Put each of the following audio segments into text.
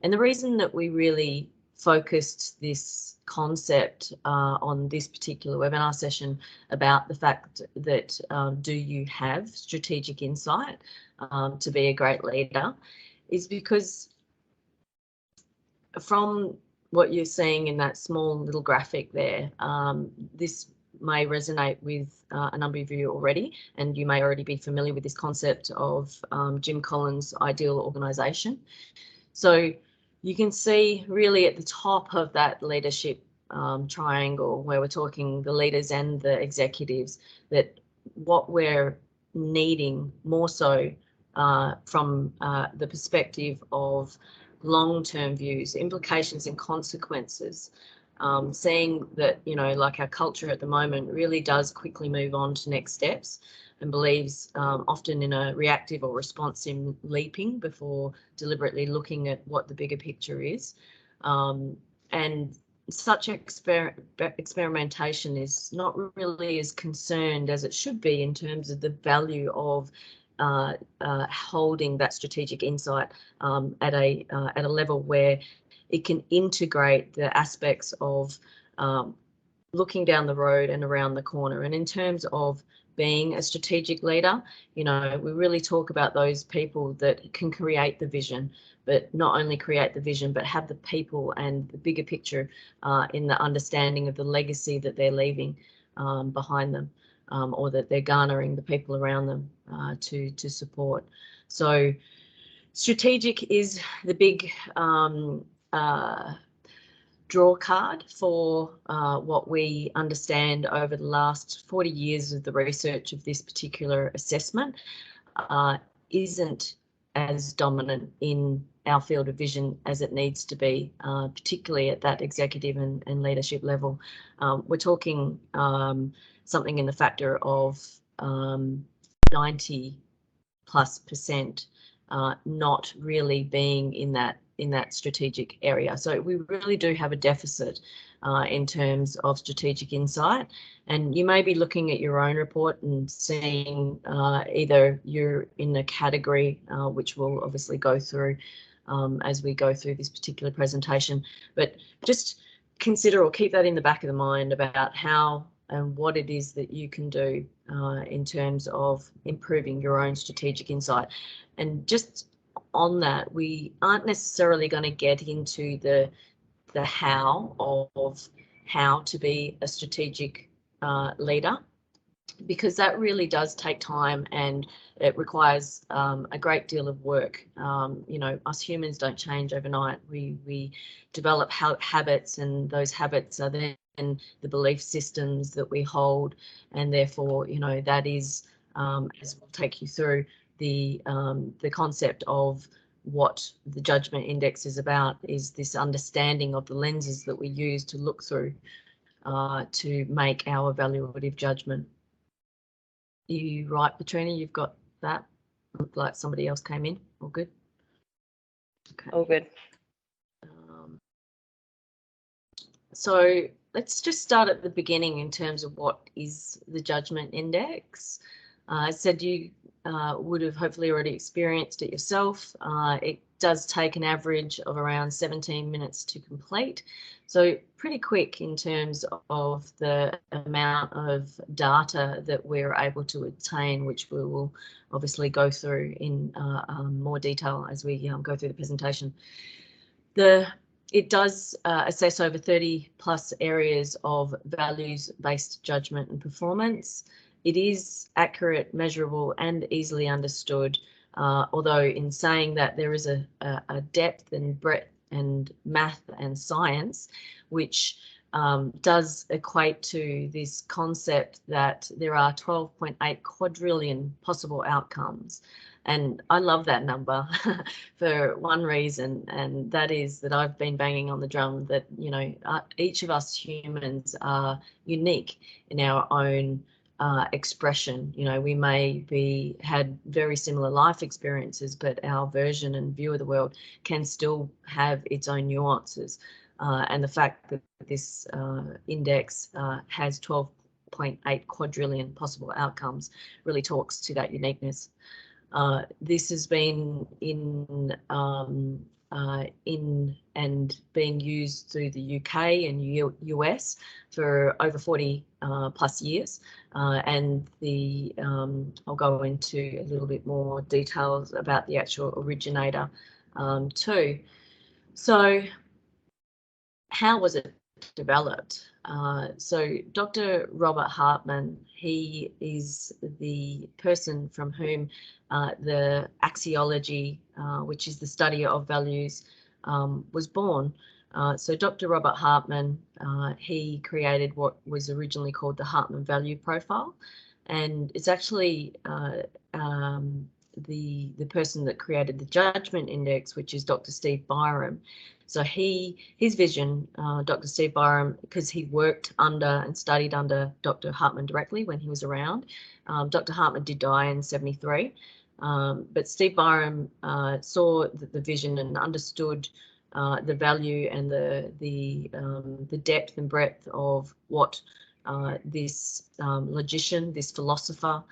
And the reason that we really focused this concept on this particular webinar session about the fact that do you have strategic insight to be a great leader is because from what you're seeing in that small little graphic there, this may resonate with a number of you already, and you may already be familiar with this concept of Jim Collins' ideal organisation. So you can see really at the top of that leadership triangle, where we're talking the leaders and the executives, that what we're needing more so from the perspective of long-term views, implications and consequences, seeing that, you know, like our culture at the moment really does quickly move on to next steps and believes often in a reactive or responsive leaping before deliberately looking at what the bigger picture is. And such experimentation is not really as concerned as it should be in terms of the value of holding that strategic insight at a level where it can integrate the aspects of looking down the road and around the corner. And in terms of being a strategic leader, you know, we really talk about those people that can create the vision, but not only create the vision, but have the people and the bigger picture in the understanding of the legacy that they're leaving behind them, or that they're garnering the people around them to support. So strategic is the big draw card for what we understand over the last 40 years of the research of this particular assessment isn't as dominant in our field of vision as it needs to be, particularly at that executive and leadership level. We're talking something in the factor of 90+% not really being in that strategic area. So we really do have a deficit in terms of strategic insight. And you may be looking at your own report and seeing either you're in a category, which we'll obviously go through as we go through this particular presentation, but just consider or keep that in the back of the mind about how and what it is that you can do in terms of improving your own strategic insight. And just on that, we aren't necessarily going to get into the how of how to be a strategic leader, because that really does take time and it requires a great deal of work. You know, us humans don't change overnight. We develop habits, and those habits are then the belief systems that we hold, and therefore, you know, that is, as we'll take you through, the concept of what the judgment index is about is this understanding of the lenses that we use to look through to make our evaluative judgment. You right, Petrina, you've got that? Looked like somebody else came in. All good? Okay. All good. So let's just start at the beginning in terms of what is the judgment index. I said you would have hopefully already experienced it yourself. It does take an average of around 17 minutes to complete. So pretty quick in terms of the amount of data that we're able to obtain, which we will obviously go through in more detail as we go through the presentation. It does assess over 30 plus areas of values-based judgment and performance. It is accurate, measurable and easily understood, although in saying that there is a depth and breadth and math and science, which does equate to this concept that there are 12.8 quadrillion possible outcomes. And I love that number for one reason, and that is that I've been banging on the drum that, you know, each of us humans are unique in our own expression. You know, we may be had very similar life experiences, but our version and view of the world can still have its own nuances. And the fact that this index has 12.8 quadrillion possible outcomes really talks to that uniqueness. This has been in in and being used through the UK and US for over 40 plus years. And the I'll go into a little bit more details about the actual originator too. So how was it developed? So Dr. Robert Hartman, he is the person from whom the axiology, which is the study of values, was born. So Dr. Robert Hartman, he created what was originally called the Hartman Value Profile, and it's actually the person that created the Judgment Index, which is Dr. Steve Byram. So his vision, Dr. Steve Byram, because he worked under and studied under Dr. Hartman directly when he was around. Dr. Hartman did die in 73, but Steve Byram saw the vision and understood the value and the depth and breadth of what this logician, this philosopher,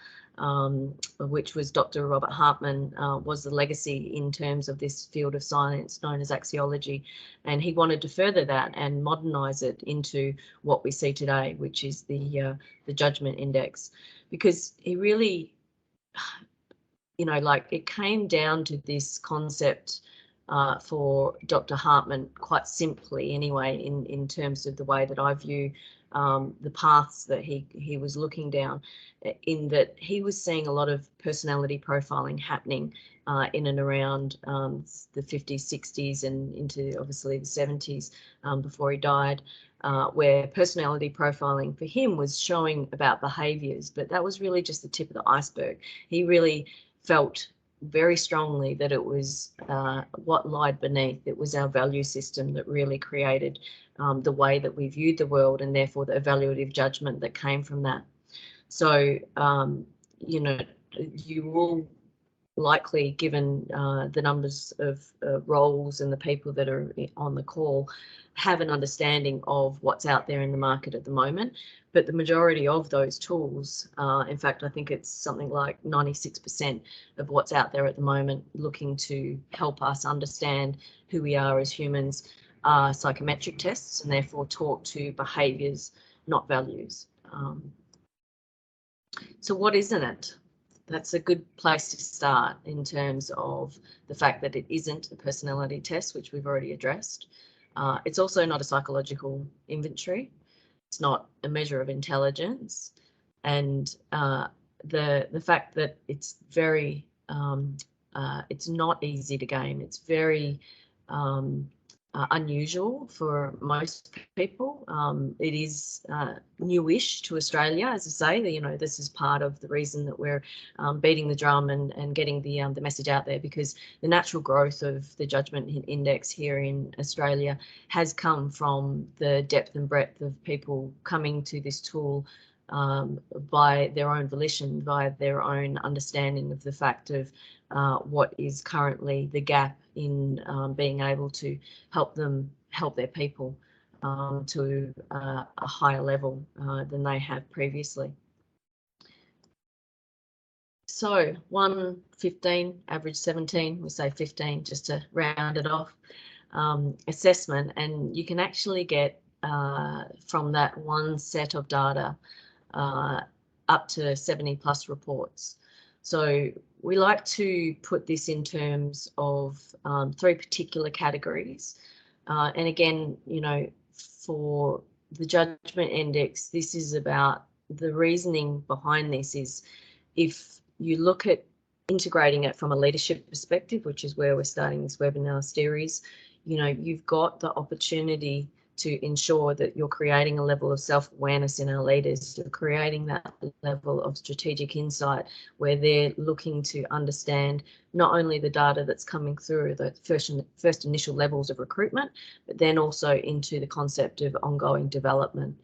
which was Dr. Robert Hartman, was the legacy in terms of this field of science known as axiology. And he wanted to further that and modernise it into what we see today, which is the Judgment Index, because he really, like it came down to this concept for Dr. Hartman quite simply anyway, in terms of the way that I view the paths that he was looking down, in that he was seeing a lot of personality profiling happening in and around the 50s, 60s and into obviously the 70s before he died, where personality profiling for him was showing about behaviours, but that was really just the tip of the iceberg. He really felt very strongly that it was what lied beneath. It was our value system that really created the way that we viewed the world, and therefore the evaluative judgment that came from that. So, you will likely, given the numbers of roles and the people that are on the call, have an understanding of what's out there in the market at the moment. But the majority of those tools, in fact, I think it's something like 96% of what's out there at the moment looking to help us understand who we are as humans, are psychometric tests, and therefore talk to behaviours, not values. So what isn't it? That's a good place to start in terms of the fact that it isn't a personality test, which we've already addressed. It's also not a psychological inventory. It's not a measure of intelligence. And the fact that it's very, it's not easy to game. It's very unusual for most people. It is newish to Australia, as I say. This is part of the reason that we're beating the drum and getting the message out there, because the natural growth of the Judgment Index here in Australia has come from the depth and breadth of people coming to this tool by their own volition, by their own understanding of the fact of what is currently the gap in being able to help their people to a higher level than they have previously. So 1, 15, average 17, we say 15 just to round it off, assessment, and you can actually get from that one set of data up to 70 plus reports. So we like to put this in terms of 3 particular categories. And again, for the Judgment Index, this is about the reasoning behind this is, if you look at integrating it from a leadership perspective, which is where we're starting this webinar series, you've got the opportunity to ensure that you're creating a level of self-awareness in our leaders. You're creating that level of strategic insight where they're looking to understand not only the data that's coming through the first initial levels of recruitment, but then also into the concept of ongoing development.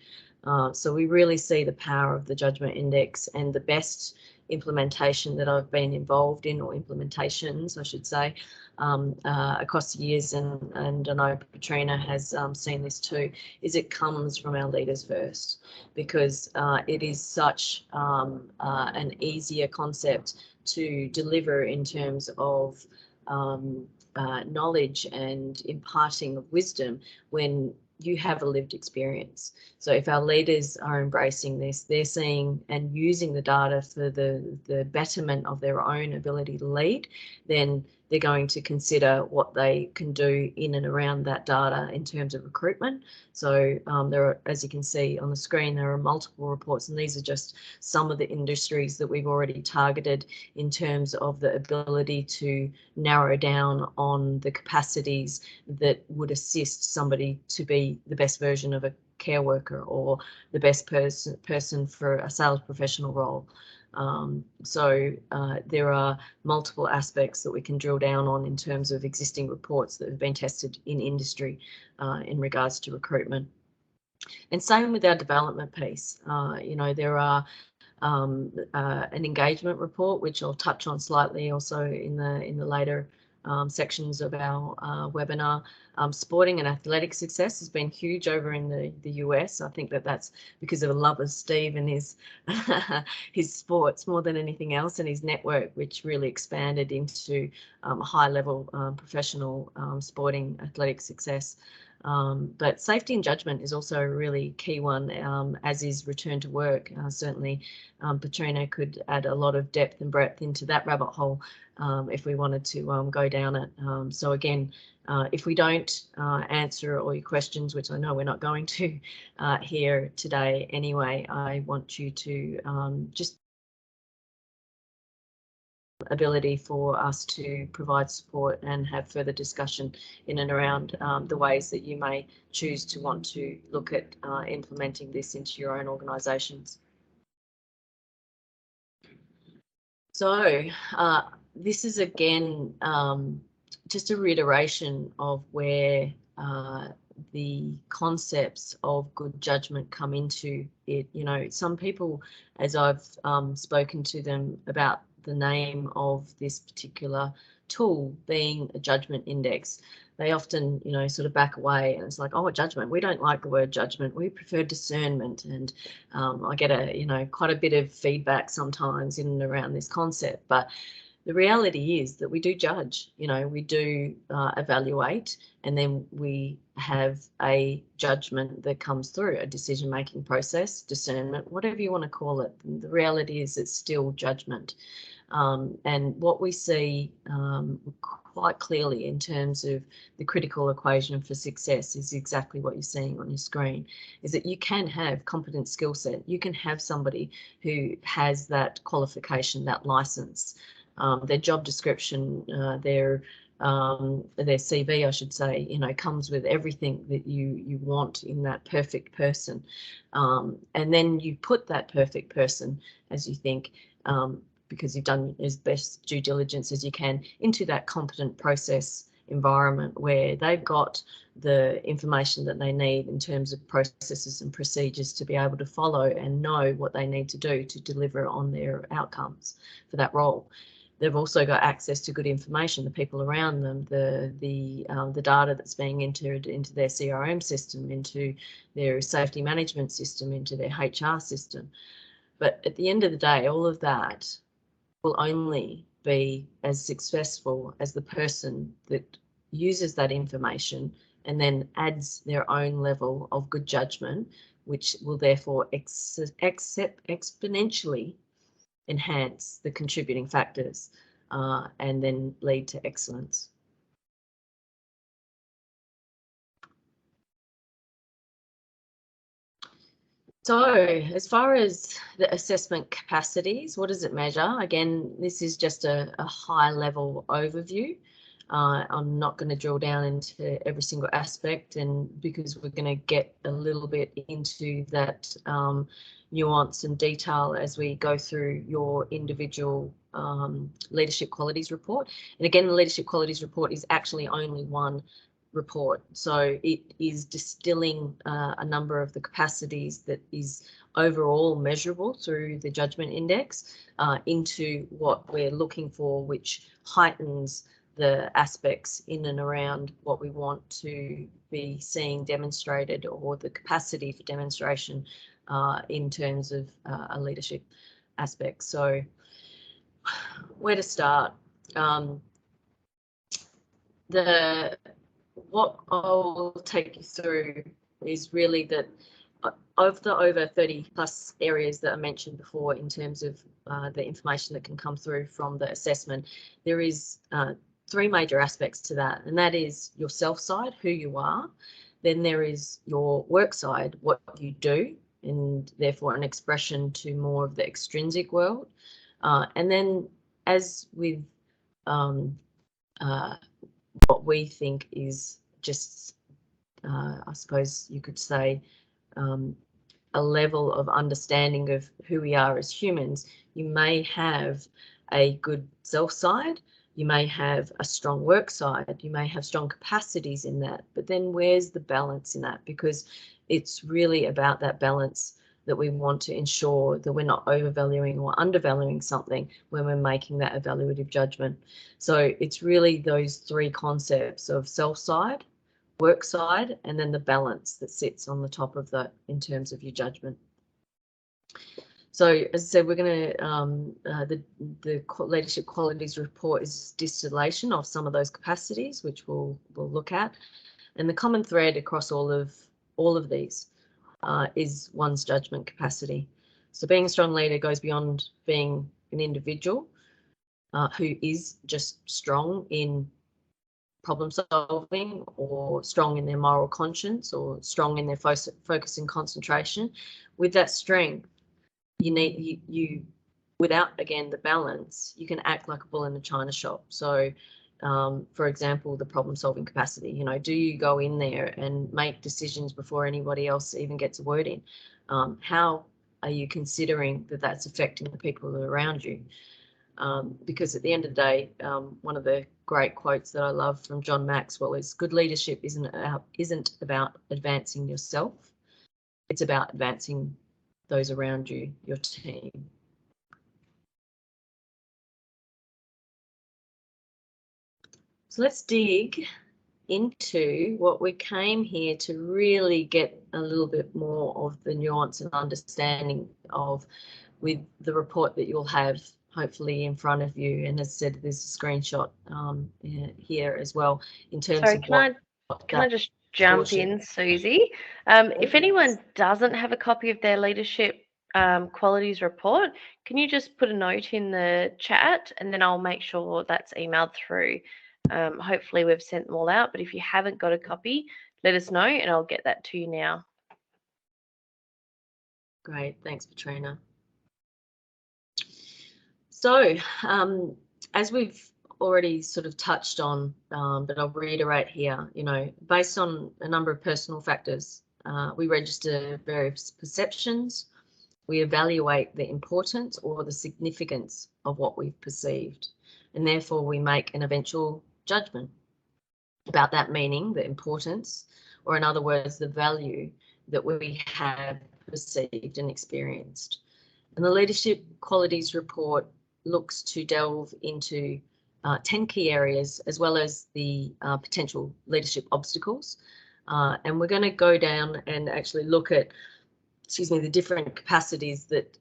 So we really see the power of the Judgment Index, and the best implementation that I've been involved in, or implementations, I should say, across the years, and I know Petrina has seen this too, is it comes from our leaders first, because it is such an easier concept to deliver in terms of knowledge and imparting of wisdom when you have a lived experience. So if our leaders are embracing this, they're seeing and using the data for the betterment of their own ability to lead, then they're going to consider what they can do in and around that data in terms of recruitment. So there are, as you can see on the screen, there are multiple reports, and these are just some of the industries that we've already targeted in terms of the ability to narrow down on the capacities that would assist somebody to be the best version of a care worker or the best person for a sales professional role. There are multiple aspects that we can drill down on in terms of existing reports that have been tested in industry in regards to recruitment. And same with our development piece. There are an engagement report, which I'll touch on slightly also in the later sections of our webinar. Sporting and athletic success has been huge over in the US. I think that's because of a love of Steve and his his sports more than anything else, and his network, which really expanded into high level professional sporting athletic success. But safety and judgment is also a really key one, as is return to work. Certainly, Petrina could add a lot of depth and breadth into that rabbit hole if we wanted to go down it. So again, if we don't answer all your questions, which I know we're not going to here today anyway, I want you to just ability for us to provide support and have further discussion in and around the ways that you may choose to want to look at implementing this into your own organisations. So this is again just a reiteration of where the concepts of good judgment come into it. Some people, as I've spoken to them about the name of this particular tool being a judgment index, they often, sort of back away, and it's like, oh, judgment. We don't like the word judgment. We prefer discernment. And I get quite a bit of feedback sometimes in and around this concept. But the reality is that we do judge, we do evaluate, and then we have a judgment that comes through, a decision-making process, discernment, whatever you want to call it. The reality is it's still judgment. And what we see quite clearly in terms of the critical equation for success is exactly what you're seeing on your screen, is that you can have competent skill set. You can have somebody who has that qualification, that license, their job description, their CV, I should say, comes with everything that you want in that perfect person. And then you put that perfect person, as you think, because you've done as best due diligence as you can, into that competent process environment where they've got the information that they need in terms of processes and procedures to be able to follow and know what they need to do to deliver on their outcomes for that role. They've also got access to good information, the people around them, the data that's being entered into their CRM system, into their safety management system, into their HR system. But at the end of the day, all of that will only be as successful as the person that uses that information and then adds their own level of good judgment, which will therefore exponentially enhance the contributing factors and then lead to excellence. So as far as the assessment capacities, what does it measure? Again, this is just a high level overview. I'm not going to drill down into every single aspect, and because we're going to get a little bit into that nuance and detail as we go through your individual leadership qualities report. And again, the leadership qualities report is actually only one report. So it is distilling a number of the capacities that is overall measurable through the judgment index into what we're looking for, which heightens the aspects in and around what we want to be seeing demonstrated, or the capacity for demonstration in terms of a leadership aspect. So where to start? what I'll take you through is really that of the over 30 plus areas that I mentioned before in terms of the information that can come through from the assessment, there is 3 major aspects to that, and that is your self side, who you are. Then there is your work side, what you do, and therefore an expression to more of the extrinsic world. And then as with what we think is just, I suppose you could say, a level of understanding of who we are as humans, you may have a good self side, you may have a strong work side, you may have strong capacities in that, but then where's the balance in that? Because it's really about that balance that we want to ensure that we're not overvaluing or undervaluing something when we're making that evaluative judgment. So it's really those 3 concepts of self side, work side, and then the balance that sits on the top of that in terms of your judgment. So as I said, we're going to, the leadership qualities report is distillation of some of those capacities, which we'll look at. And the common thread across all of these is one's judgment capacity. So being a strong leader goes beyond being an individual who is just strong in problem solving or strong in their moral conscience or strong in their focus and concentration. With that strength, you without, again, the balance, you can act like a bull in a china shop. So for example, the problem solving capacity, you know, do you go in there and make decisions before anybody else even gets a word in? How are you considering that that's affecting the people that are around you? Because at the end of the day, one of the great quotes that I love from John Maxwell is, good leadership isn't about advancing yourself, it's about advancing those around you, your team. So let's dig into what we came here to really get a little bit more of the nuance and understanding of with the report that you'll have hopefully in front of you. And as I said, there's a screenshot here as well in terms Sorry, of can I just jump in, Susie? If anyone doesn't have a copy of their leadership qualities report, can you just put a note in the chat and then I'll make sure that's emailed through. Hopefully we've sent them all out, but if you haven't got a copy, let us know and I'll get that to you now. Great, thanks, Katrina. So as we've already sort of touched on, but I'll reiterate here, you know, based on a number of personal factors, we register various perceptions, we evaluate the importance or the significance of what we've perceived, and therefore we make an eventual judgment about that meaning, the importance, or in other words, the value that we have perceived and experienced. And the Leadership Qualities Report looks to delve into 10 key areas as well as the potential leadership obstacles. And we're going to go down and actually look at, the different capacities that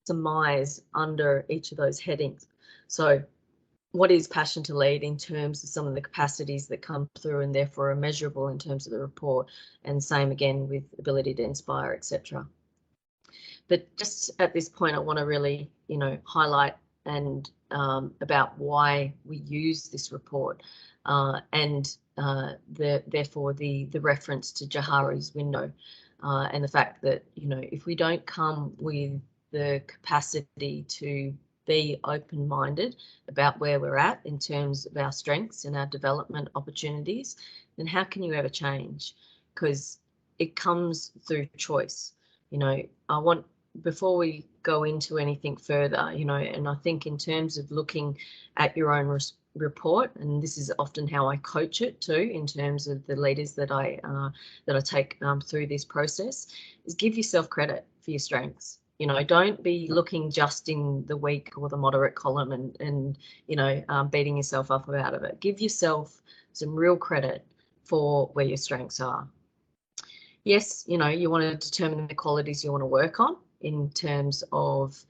surmise under each of those headings. So what is passion to lead in terms of some of the capacities that come through and therefore are measurable in terms of the report, and same again with ability to inspire, etc. But just at this point, I want to really, you know, highlight and about why we use this report and therefore the reference to Johari's window and the fact that, you know, if we don't come with the capacity to be open-minded about where we're at in terms of our strengths and our development opportunities, then how can you ever change? Because it comes through choice. You know, before we go into anything further, you know, and I think in terms of looking at your own report, and this is often how I coach it too, in terms of the leaders that I take through this process, is give yourself credit for your strengths. You know, don't be looking just in the weak or the moderate column and you know, beating yourself up about it. Give yourself some real credit for where your strengths are. Yes, you know, you want to determine the qualities you want to work on in terms of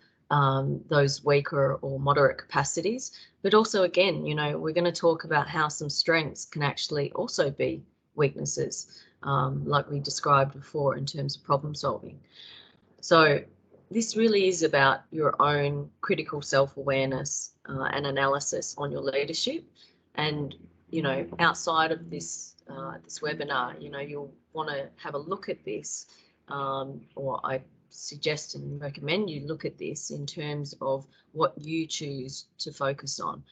those weaker or moderate capacities, But also, again, you know, we're going to talk about how some strengths can actually also be weaknesses, like we described before in terms of problem solving. So this really is about your own critical self-awareness and analysis on your leadership. And, you know, outside of this this webinar, you know, you'll want to have a look at this, or I suggest and recommend you look at this in terms of what you choose to focus on,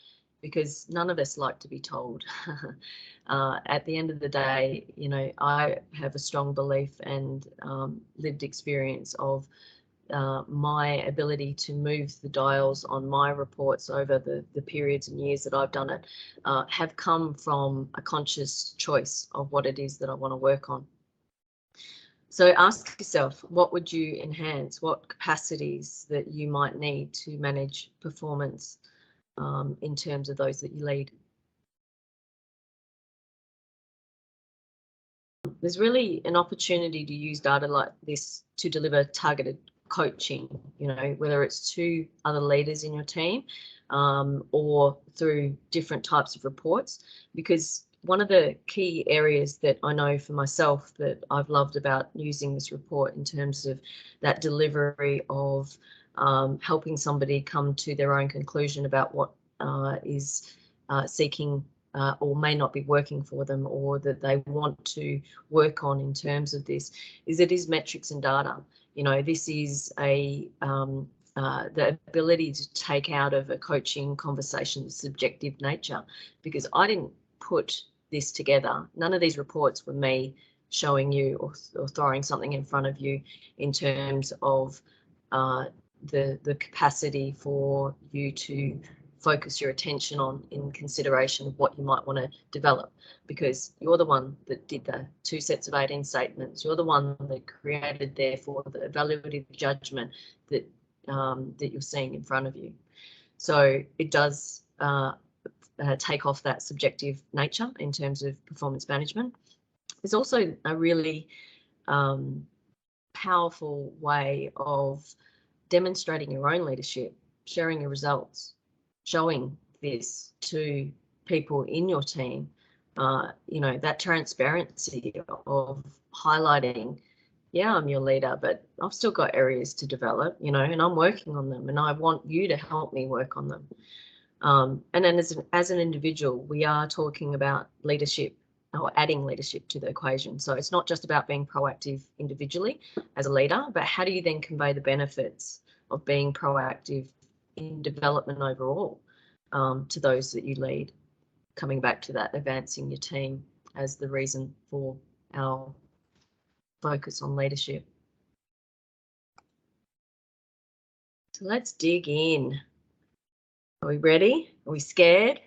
because none of us like to be told. At the end of the day, you know, I have a strong belief and lived experience of my ability to move the dials on my reports over the periods and years that I've done it have come from a conscious choice of what it is that I want to work on. So ask yourself, what would you enhance? What capacities that you might need to manage performance in terms of those that you lead? There's really an opportunity to use data like this to deliver targeted coaching, you know, whether it's to other leaders in your team or through different types of reports, because one of the key areas that I know for myself that I've loved about using this report in terms of that delivery of helping somebody come to their own conclusion about what is seeking or may not be working for them, or that they want to work on in terms of this, is it is metrics and data. You know, this is a the ability to take out of a coaching conversation the subjective nature, because I didn't put this together. None of these reports were me showing you or throwing something in front of you in terms of the capacity for you to focus your attention on in consideration of what you might want to develop, because you're the one that did the 2 sets of 18 statements. You're the one that created, therefore, the evaluative judgment that that you're seeing in front of you. So it does take off that subjective nature in terms of performance management. There's also a really powerful way of demonstrating your own leadership, sharing your results, showing this to people in your team, you know, that transparency of highlighting, yeah, I'm your leader, but I've still got areas to develop, you know, and I'm working on them, and I want you to help me work on them. And then as an individual, we are talking about leadership or adding leadership to the equation. So it's not just about being proactive individually as a leader, but how do you then convey the benefits of being proactive in development overall to those that you lead? Coming back to that, advancing your team as the reason for our focus on leadership. So let's dig in. Are we ready? Are we scared?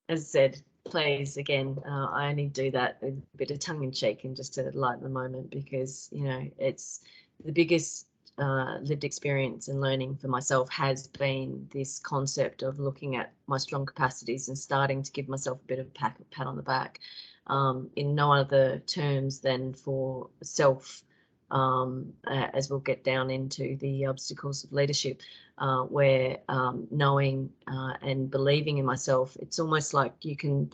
As I said, please, again, I only do that with a bit of tongue in cheek and just to lighten the moment, because, you know, it's the biggest lived experience and learning for myself has been this concept of looking at my strong capacities and starting to give myself a bit of a pat on the back, in no other terms than for self, as we'll get down into the obstacles of leadership, where knowing and believing in myself, it's almost like you can,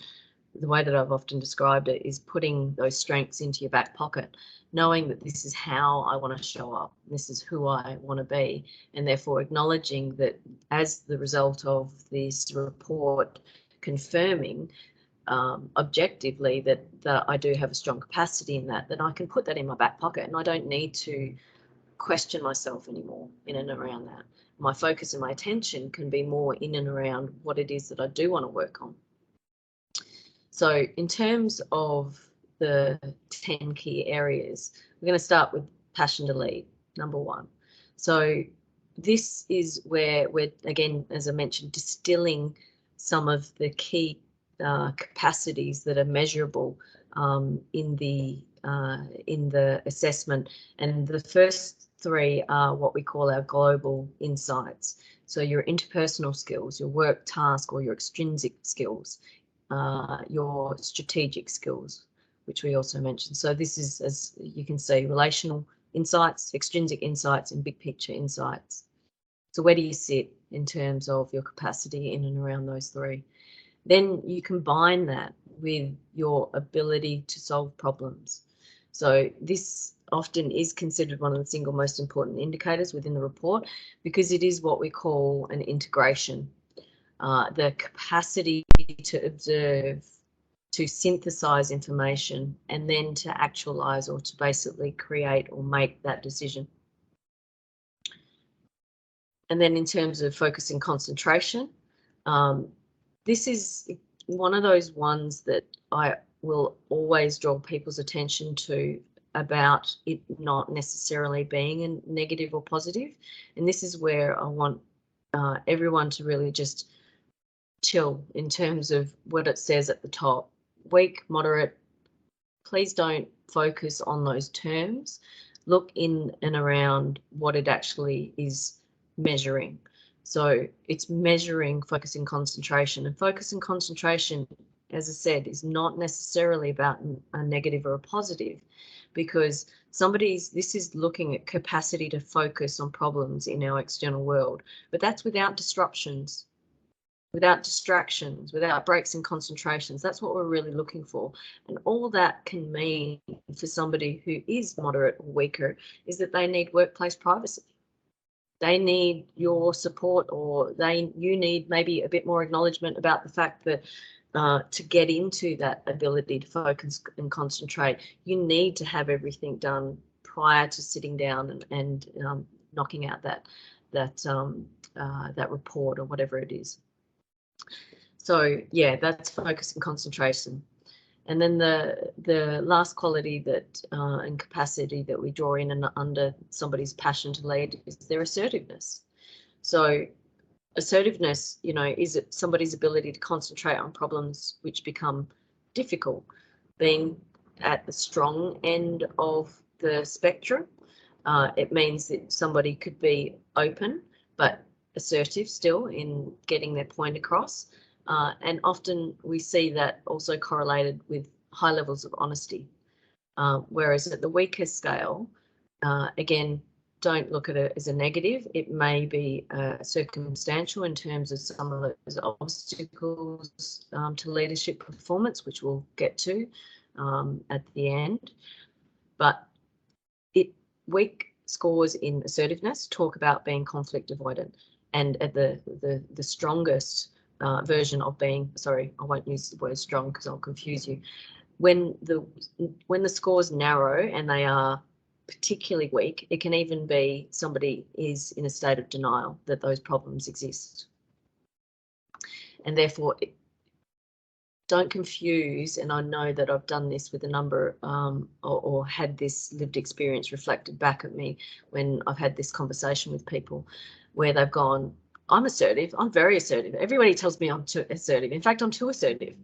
the way that I've often described it is putting those strengths into your back pocket, knowing that this is how I want to show up, this is who I want to be, and therefore acknowledging that as the result of this report confirming objectively that I do have a strong capacity in that I can put that in my back pocket, and I don't need to question myself anymore in and around that. My focus and my attention can be more in and around what it is that I do want to work on. So in terms of the 10 key areas, we're going to start with passion to lead, number 1. So this is where we're, again, as I mentioned, distilling some of the key capacities that are measurable in the assessment. And the first 3 are what we call our global insights. So your interpersonal skills, your work task or your extrinsic skills, your strategic skills, which we also mentioned. So this is, as you can see, relational insights, extrinsic insights, and big picture insights. So where do you sit in terms of your capacity in and around those three. Then you combine that with your ability to solve problems. So this often is considered one of the single most important indicators within the report, because it is what we call an integration. The capacity to observe, to synthesize information, and then to actualize or to basically create or make that decision. And then in terms of focus and concentration, this is one of those ones that I will always draw people's attention to, about it not necessarily being a negative or positive. And this is where I want everyone to really just chill in terms of what it says at the top. Weak, moderate. Please don't focus on those terms. Look in and around what it actually is measuring. So it's measuring focus and concentration, and focus and concentration, as I said, is not necessarily about a negative or a positive, because this is looking at capacity to focus on problems in our external world, but that's without disruptions, without distractions, without breaks in concentrations. That's what we're really looking for. And all that can mean for somebody who is moderate or weaker is that they need workplace privacy. They need your support, or you need maybe a bit more acknowledgement about the fact that to get into that ability to focus and concentrate, you need to have everything done prior to sitting down and knocking out that report or whatever it is. So yeah, that's focus and concentration. And then the last quality that and capacity that we draw in and under somebody's passion to lead is their assertiveness. So assertiveness, is it somebody's ability to concentrate on problems which become difficult, being at the strong end of the spectrum. It means that somebody could be open but assertive still in getting their point across. And often we see that also correlated with high levels of honesty. Whereas at the weaker scale, again, don't look at it as a negative. It may be circumstantial in terms of some of those obstacles to leadership performance, which we'll get to at the end. But weak scores in assertiveness talk about being conflict avoidant, and at the strongest version of being, sorry, I won't use the word strong because I'll confuse you. When the scores narrow and they are particularly weak, it can even be somebody is in a state of denial that those problems exist. And therefore, don't confuse, and I know that I've done this with a number or had this lived experience reflected back at me when I've had this conversation with people where they've gone, I'm assertive, I'm very assertive. Everybody tells me I'm too assertive. In fact, I'm too assertive.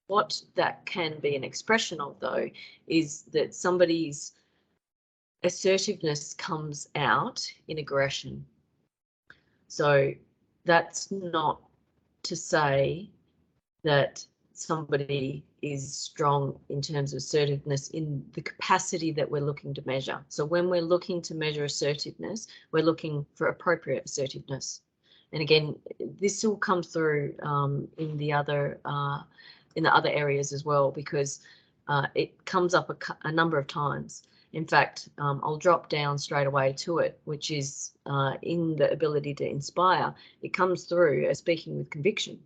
What that can be an expression of, though, is that somebody's assertiveness comes out in aggression. So that's not to say that somebody is strong in terms of assertiveness in the capacity that we're looking to measure. So when we're looking to measure assertiveness, we're looking for appropriate assertiveness. And again, this will come through in the other areas as well, because it comes up a number of times. In fact, I'll drop down straight away to it, which is in the ability to inspire. It comes through as speaking with conviction.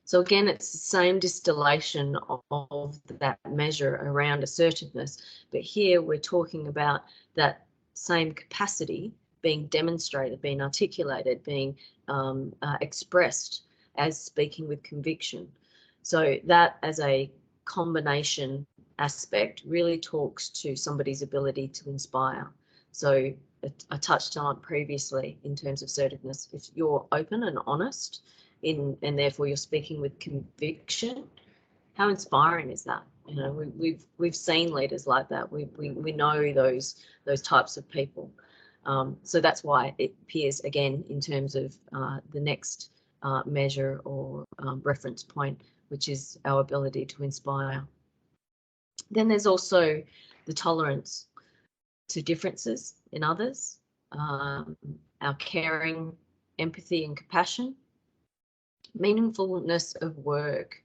So again, it's the same distillation of that measure around assertiveness, but here we're talking about that same capacity being demonstrated, being articulated, being expressed as speaking with conviction. So that as a combination aspect really talks to somebody's ability to inspire. So I touched on it previously in terms of assertiveness. If you're open and honest, and therefore you're speaking with conviction, how inspiring is that? We've seen leaders like that. We know those types of people. So that's why it appears again in terms of the next measure or reference point, which is our ability to inspire. Then there's also the tolerance to differences in others. our caring, empathy and compassion. Meaningfulness of work.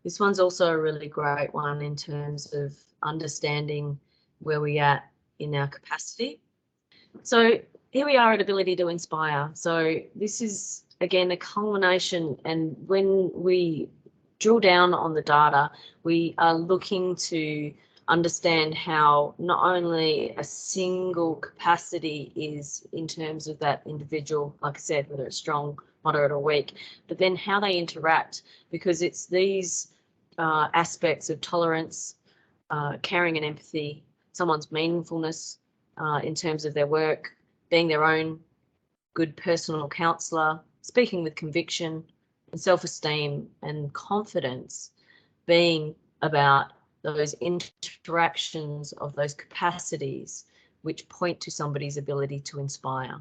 This one's also a really great one in terms of understanding where we are at in our capacity. So here we are at ability to inspire. So this is, again, a culmination, and when we drill down on the data, we are looking to understand how not only a single capacity is in terms of that individual, like I said, whether it's strong, moderate or weak, but then how they interact, because it's these aspects of tolerance, caring and empathy, someone's meaningfulness in terms of their work, being their own good personal counsellor, speaking with conviction, and self-esteem and confidence being about those interactions of those capacities which point to somebody's ability to inspire.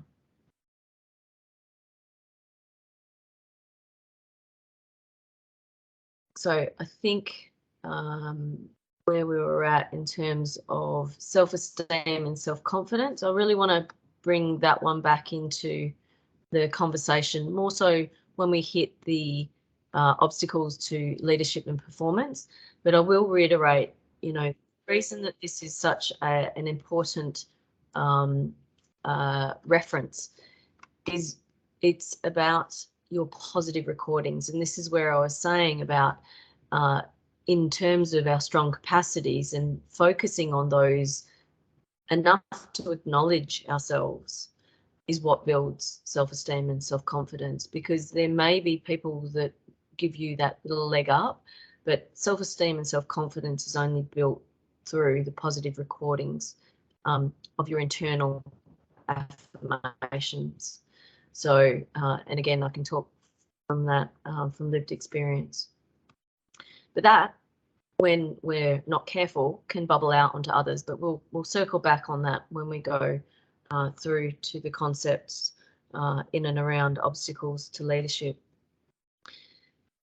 So I think where we were at in terms of self-esteem and self-confidence, I really want to bring that one back into the conversation, more so when we hit the obstacles to leadership and performance. But I will reiterate, you know, the reason that this is such an important reference is it's about your positive recordings. And this is where I was saying about in terms of our strong capacities and focusing on those enough to acknowledge ourselves is what builds self-esteem and self-confidence, because there may be people that give you that little leg up, but self-esteem and self-confidence is only built through the positive recordings of your internal affirmations. So, and again, I can talk from that, from lived experience. But that, when we're not careful, can bubble out onto others, but we'll circle back on that when we go through to the concepts in and around obstacles to leadership.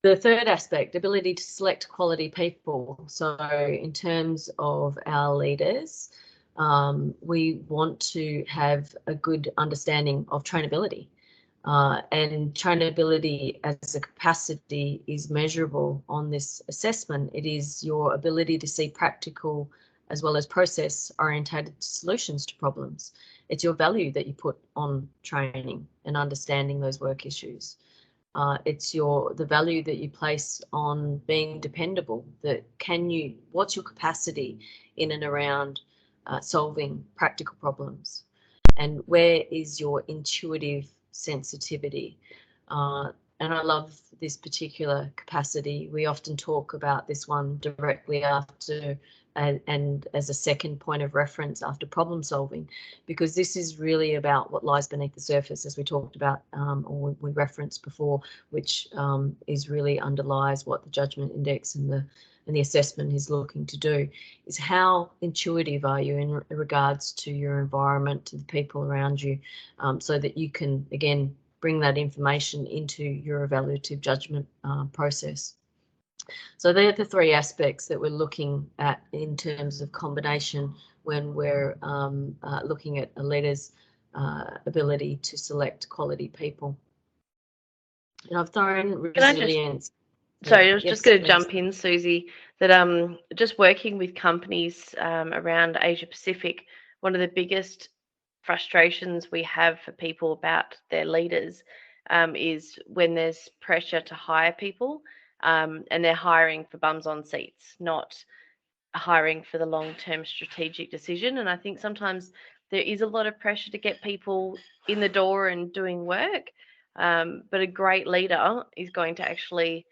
The third aspect, ability to select quality people. So in terms of our leaders, we want to have a good understanding of trainability. And trainability as a capacity is measurable on this assessment. It is your ability to see practical as well as process-oriented solutions to problems. It's your value that you put on training and understanding those work issues. It's the value that you place on being dependable. What's your capacity in and around solving practical problems? And where is your intuitive sensitivity? And I love this particular capacity. We often talk about this one directly after and as a second point of reference after problem solving, because this is really about what lies beneath the surface, as we talked about or we referenced before, which is really underlies what the judgment index and the assessment is looking to do, is how intuitive are you in regards to your environment, to the people around you, so that you can, again, bring that information into your evaluative judgment process. So they're the three aspects that we're looking at in terms of combination when we're looking at a leader's ability to select quality people. And I've thrown resilience. Sorry, I was just going to jump in, Susie, that just working with companies around Asia Pacific, one of the biggest frustrations we have for people about their leaders is when there's pressure to hire people and they're hiring for bums on seats, not hiring for the long-term strategic decision. And I think sometimes there is a lot of pressure to get people in the door and doing work, but a great leader is going to actually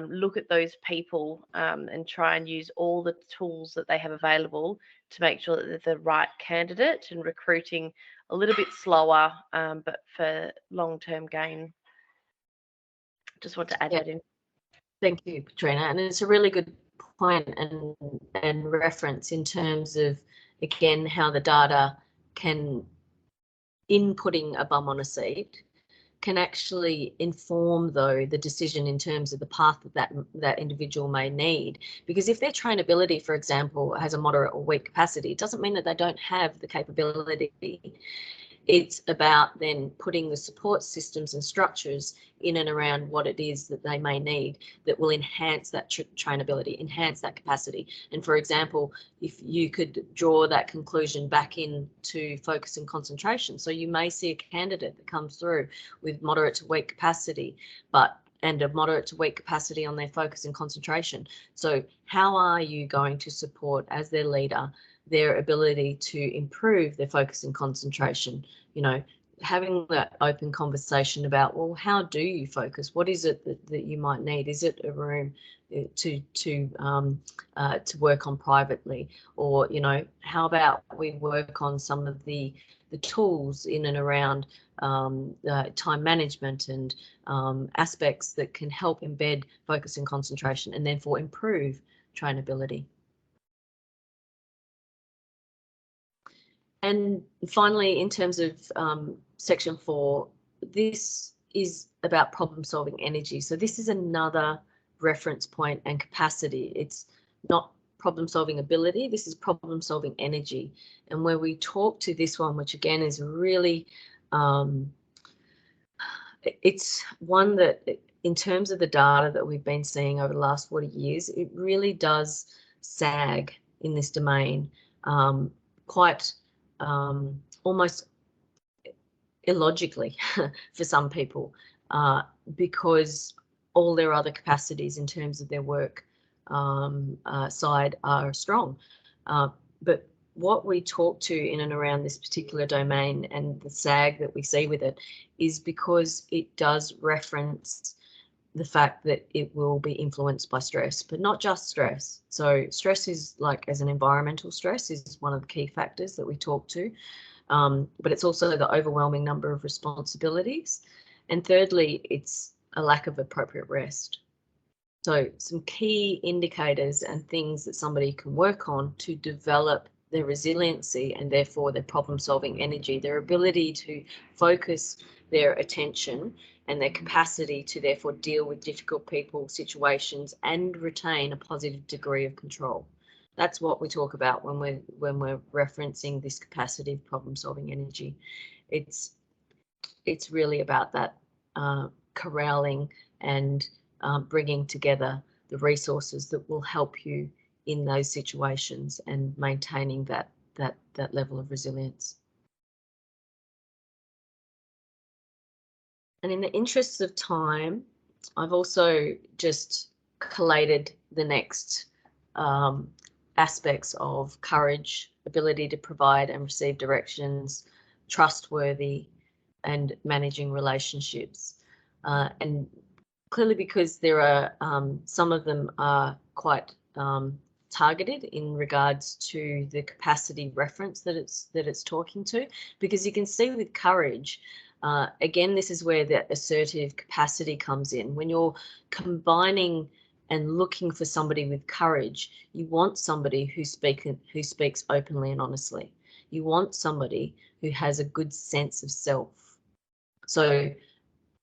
look at those people and try and use all the tools that they have available to make sure that they're the right candidate, and recruiting a little bit slower, but for long-term gain. Just want to add that in. Thank you, Katrina. And it's a really good point and reference in terms of, again, how the data can, inputting a bum on a seat, can actually inform, though, the decision in terms of the path that individual may need. Because if their trainability, for example, has a moderate or weak capacity, it doesn't mean that they don't have the capability. it's about then putting the support systems and structures in and around what it is that they may need that will enhance that trainability, enhance that capacity. And for example, if you could draw that conclusion back into focus and concentration. So you may see a candidate that comes through with moderate to weak capacity, and a moderate to weak capacity on their focus and concentration. So how are you going to support, as their leader, their ability to improve their focus and concentration? You know, having that open conversation about, well, how do you focus? What is it that you might need? Is it a room to work on privately? Or, you know, how about we work on some of the tools in and around time management and aspects that can help embed focus and concentration and therefore improve trainability. And finally, in terms of section 4, this is about problem solving energy. So this is another reference point and capacity. It's not problem solving ability, this is problem solving energy. And where we talk to this one, which again is really, it's one that in terms of the data that we've been seeing over the last 40 years, it really does sag in this domain quite almost illogically for some people because all their other capacities in terms of their work side are strong. But what we talk to in and around this particular domain and the sag that we see with it is because it does reference the fact that it will be influenced by stress, but not just stress. So stress is like as an environmental stress is one of the key factors that we talk to, but it's also the overwhelming number of responsibilities. And thirdly, it's a lack of appropriate rest. So some key indicators and things that somebody can work on to develop their resiliency and therefore their problem solving energy, their ability to focus their attention and their capacity to therefore deal with difficult people, situations, and retain a positive degree of control. That's what we talk about when we're referencing this capacity of problem solving energy. It's really about that corralling and bringing together the resources that will help you in those situations and maintaining that level of resilience. And in the interests of time, I've also just collated the next aspects of courage, ability to provide and receive directions, trustworthy, and managing relationships. And clearly because there are some of them are quite targeted in regards to the capacity reference that it's talking to, because you can see with courage, again, this is where the assertive capacity comes in. When you're combining and looking for somebody with courage, you want somebody who speaks openly and honestly. You want somebody who has a good sense of self. So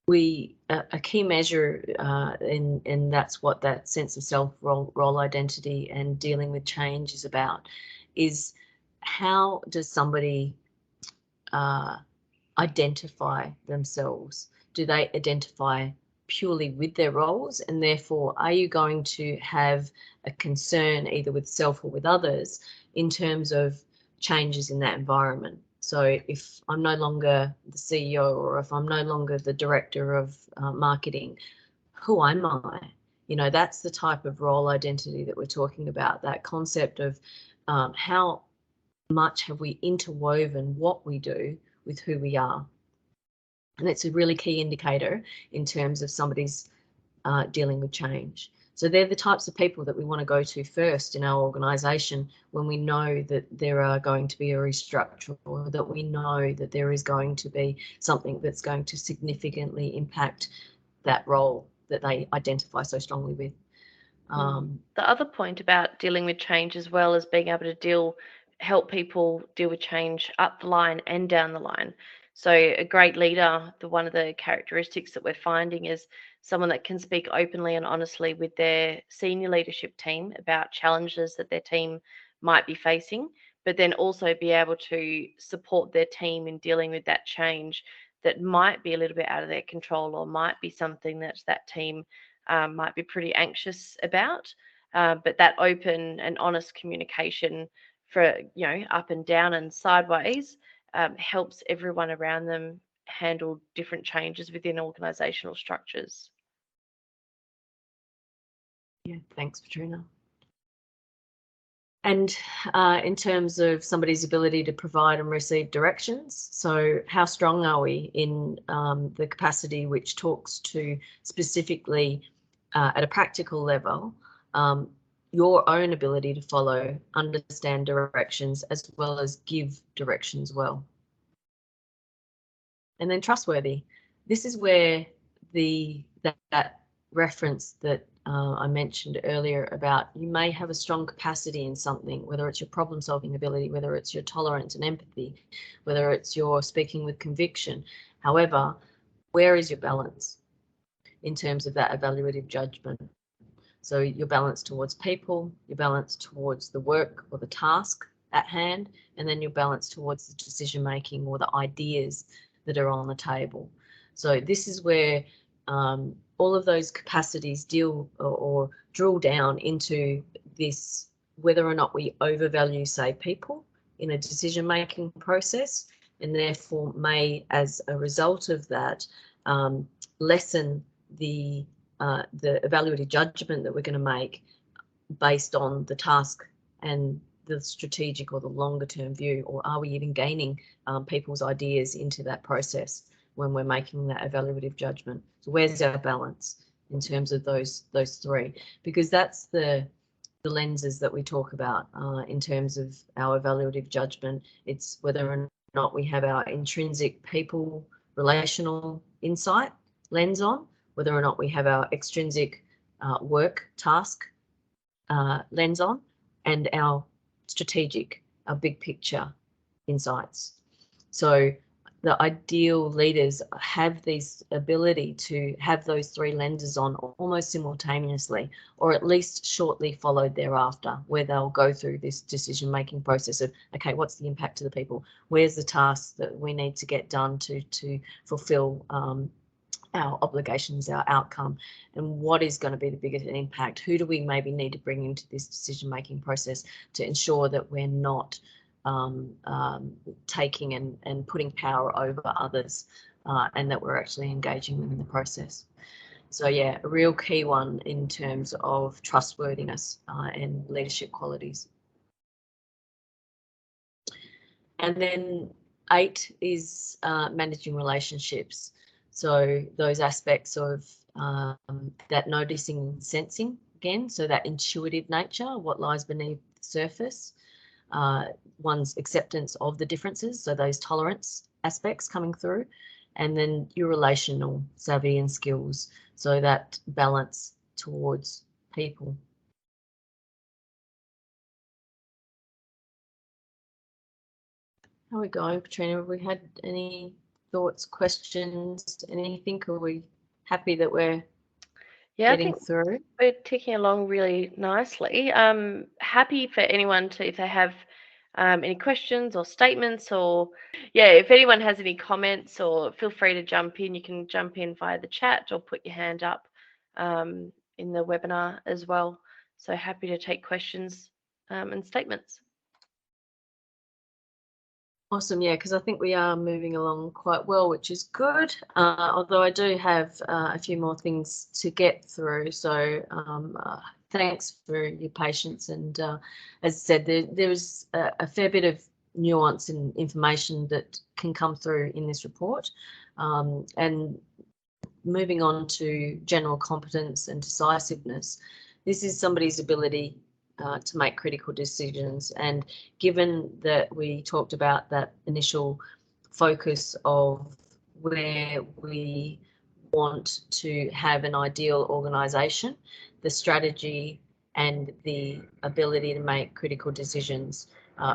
a key measure, and that's what that sense of self, role identity, and dealing with change is about, is how does somebody identify themselves? Do they identify purely with their roles, and therefore are you going to have a concern either with self or with others in terms of changes in that environment? So if I'm no longer the CEO, or if I'm no longer the director of marketing, who am I? You know, that's the type of role identity that we're talking about, that concept of how much have we interwoven what we do with who we are. And it's a really key indicator in terms of somebody's dealing with change. So they're the types of people that we want to go to first in our organisation when we know that there are going to be a restructure, or that we know that there is going to be something that's going to significantly impact that role that they identify so strongly with. The other point about dealing with change as well is being able to help people deal with change up the line and down the line. So a great leader, one of the characteristics that we're finding is someone that can speak openly and honestly with their senior leadership team about challenges that their team might be facing, but then also be able to support their team in dealing with that change that might be a little bit out of their control, or might be something that team might be pretty anxious about. But that open and honest communication for, up and down and sideways helps everyone around them handle different changes within organisational structures. Yeah, thanks, Petrina. And in terms of somebody's ability to provide and receive directions, so how strong are we in the capacity which talks to specifically at a practical level, your own ability to follow, understand directions, as well as give directions well. And then trustworthy. This is where that reference that I mentioned earlier about you may have a strong capacity in something, whether it's your problem solving ability, whether it's your tolerance and empathy, whether it's your speaking with conviction. However, where is your balance in terms of that evaluative judgment? So your balance towards people, your balance towards the work or the task at hand, and then your balance towards the decision making or the ideas that are on the table. So this is where all of those capacities deal or drill down into this, whether or not we overvalue, say, people in a decision-making process, and therefore may, as a result of that, lessen the evaluative judgment that we're going to make based on the task and the strategic or the longer term view, or are we even gaining people's ideas into that process when we're making that evaluative judgment? So where's our balance in terms of those three? Because that's the lenses that we talk about in terms of our evaluative judgment. It's whether or not we have our intrinsic people relational insight lens on, whether or not we have our extrinsic work task lens on, and our strategic, our big picture insights. So the ideal leaders have this ability to have those three lenses on almost simultaneously, or at least shortly followed thereafter, where they'll go through this decision-making process of, okay, what's the impact to the people? Where's the task that we need to get done to fulfill our obligations, our outcome, and what is going to be the biggest impact? Who do we maybe need to bring into this decision-making process to ensure that we're not taking and putting power over others, and that we're actually engaging them in the process? So yeah, a real key one in terms of trustworthiness and leadership qualities. And then 8 is managing relationships. So those aspects of that noticing and sensing, again, so that intuitive nature, what lies beneath the surface, one's acceptance of the differences, so those tolerance aspects coming through, and then your relational savvy and skills, so that balance towards people. How are we going, Petrina? Have we had any thoughts, questions, anything? Are we happy that we're getting through? We're ticking along really nicely. Happy for anyone to, if they have any questions or statements, or if anyone has any comments, or feel free to jump in. You can jump in via the chat or put your hand up in the webinar as well. So happy to take questions and statements. Awesome, yeah, because I think we are moving along quite well, which is good. Although I do have a few more things to get through. So thanks for your patience. And as I said, there's a fair bit of nuance and information that can come through in this report. And moving on to general competence and decisiveness, this is somebody's ability to make critical decisions. And given that we talked about that initial focus of where we want to have an ideal organisation, the strategy and the ability to make critical decisions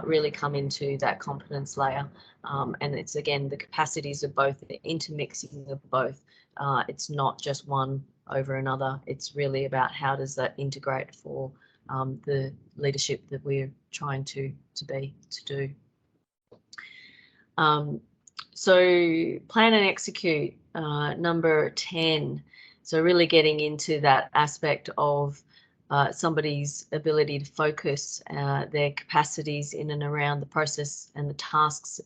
really come into that competence layer. And it's, again, the capacities of both, the intermixing of both. It's not just one over another. It's really about how does that integrate for the leadership that we're trying to do. So plan and execute, number 10. So really getting into that aspect of somebody's ability to focus their capacities in and around the process and the tasks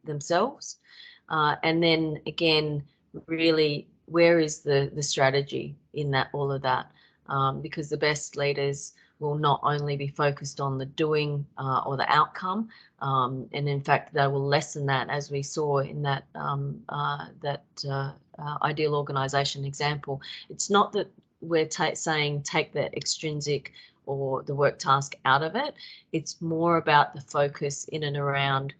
themselves. And then again, really, where is the strategy in that, all of that? Because the best leaders will not only be focused on the doing or the outcome, and in fact, they will lessen that, as we saw in that ideal organisation example. It's not that we're saying take the extrinsic or the work task out of it. It's more about the focus in and around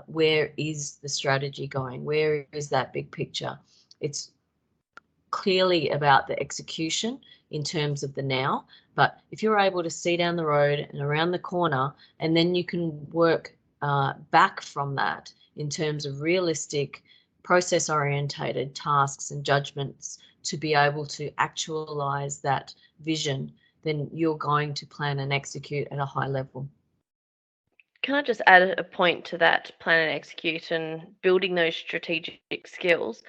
where is the strategy going? Where is that big picture? It's clearly about the execution in terms of the now, but if you're able to see down the road and around the corner, and then you can work back from that in terms of realistic, process orientated tasks and judgments to be able to actualize that vision, then you're going to plan and execute at a high level. Can I just add a point to that plan and execute and building those strategic skills?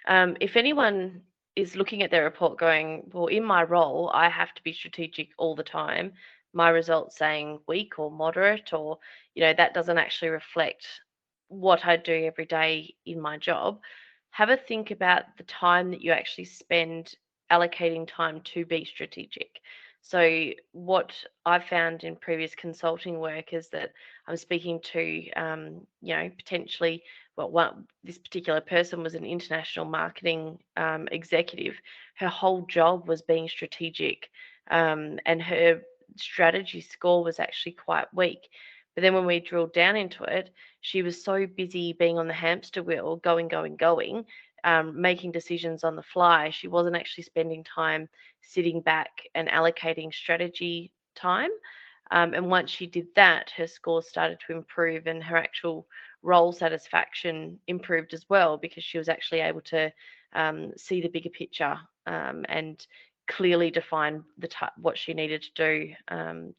If anyone is looking at their report going, well, in my role, I have to be strategic all the time, my results saying weak or moderate, or, that doesn't actually reflect what I do every day in my job, have a think about the time that you actually spend allocating time to be strategic. So what I've found in previous consulting work is that I'm speaking to, potentially, this particular person was an international marketing executive. Her whole job was being strategic, and her strategy score was actually quite weak. But then when we drilled down into it, she was so busy being on the hamster wheel, going, making decisions on the fly. She wasn't actually spending time sitting back and allocating strategy time. And once she did that, her scores started to improve and her actual role satisfaction improved as well, because she was actually able to see the bigger picture and clearly define what she needed to do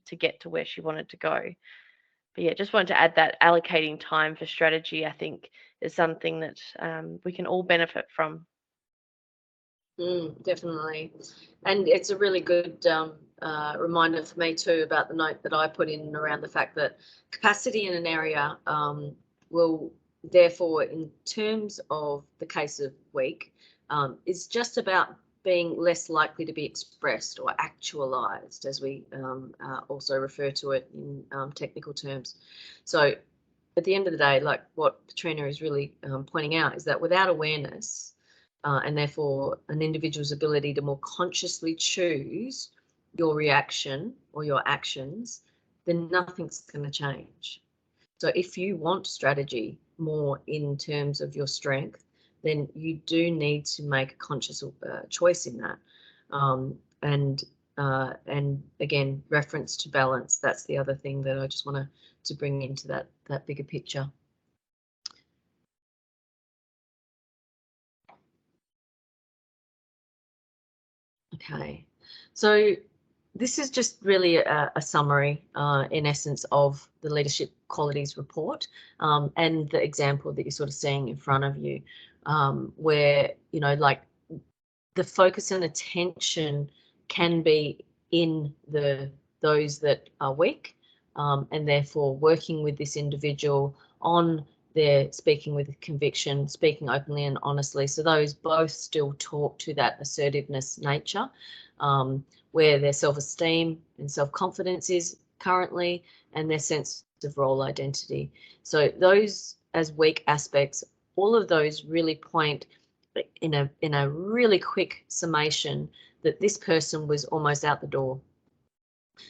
to get to where she wanted to go. But yeah, just wanted to add that allocating time for strategy, I think, is something that we can all benefit from. Definitely. And it's a really good reminder for me too about the note that I put in around the fact that capacity in an area will therefore, in terms of the case of weak, is just about being less likely to be expressed or actualized, as we also refer to it in technical terms. So at the end of the day, like what Petrina is really pointing out is that without awareness, and therefore an individual's ability to more consciously choose your reaction or your actions, then nothing's going to change. So if you want strategy more in terms of your strength, then you do need to make a conscious choice in that. And again, reference to balance, that's the other thing that I just want to bring into that bigger picture. Okay, so this is just really a summary, in essence, of the leadership qualities report and the example that you're sort of seeing in front of you, where, like the focus and attention can be in those that are weak, and therefore working with this individual on their speaking with conviction, speaking openly and honestly. So those both still talk to that assertiveness nature, where their self-esteem and self-confidence is currently, and their sense of role identity. So those as weak aspects, all of those really point in a really quick summation that this person was almost out the door.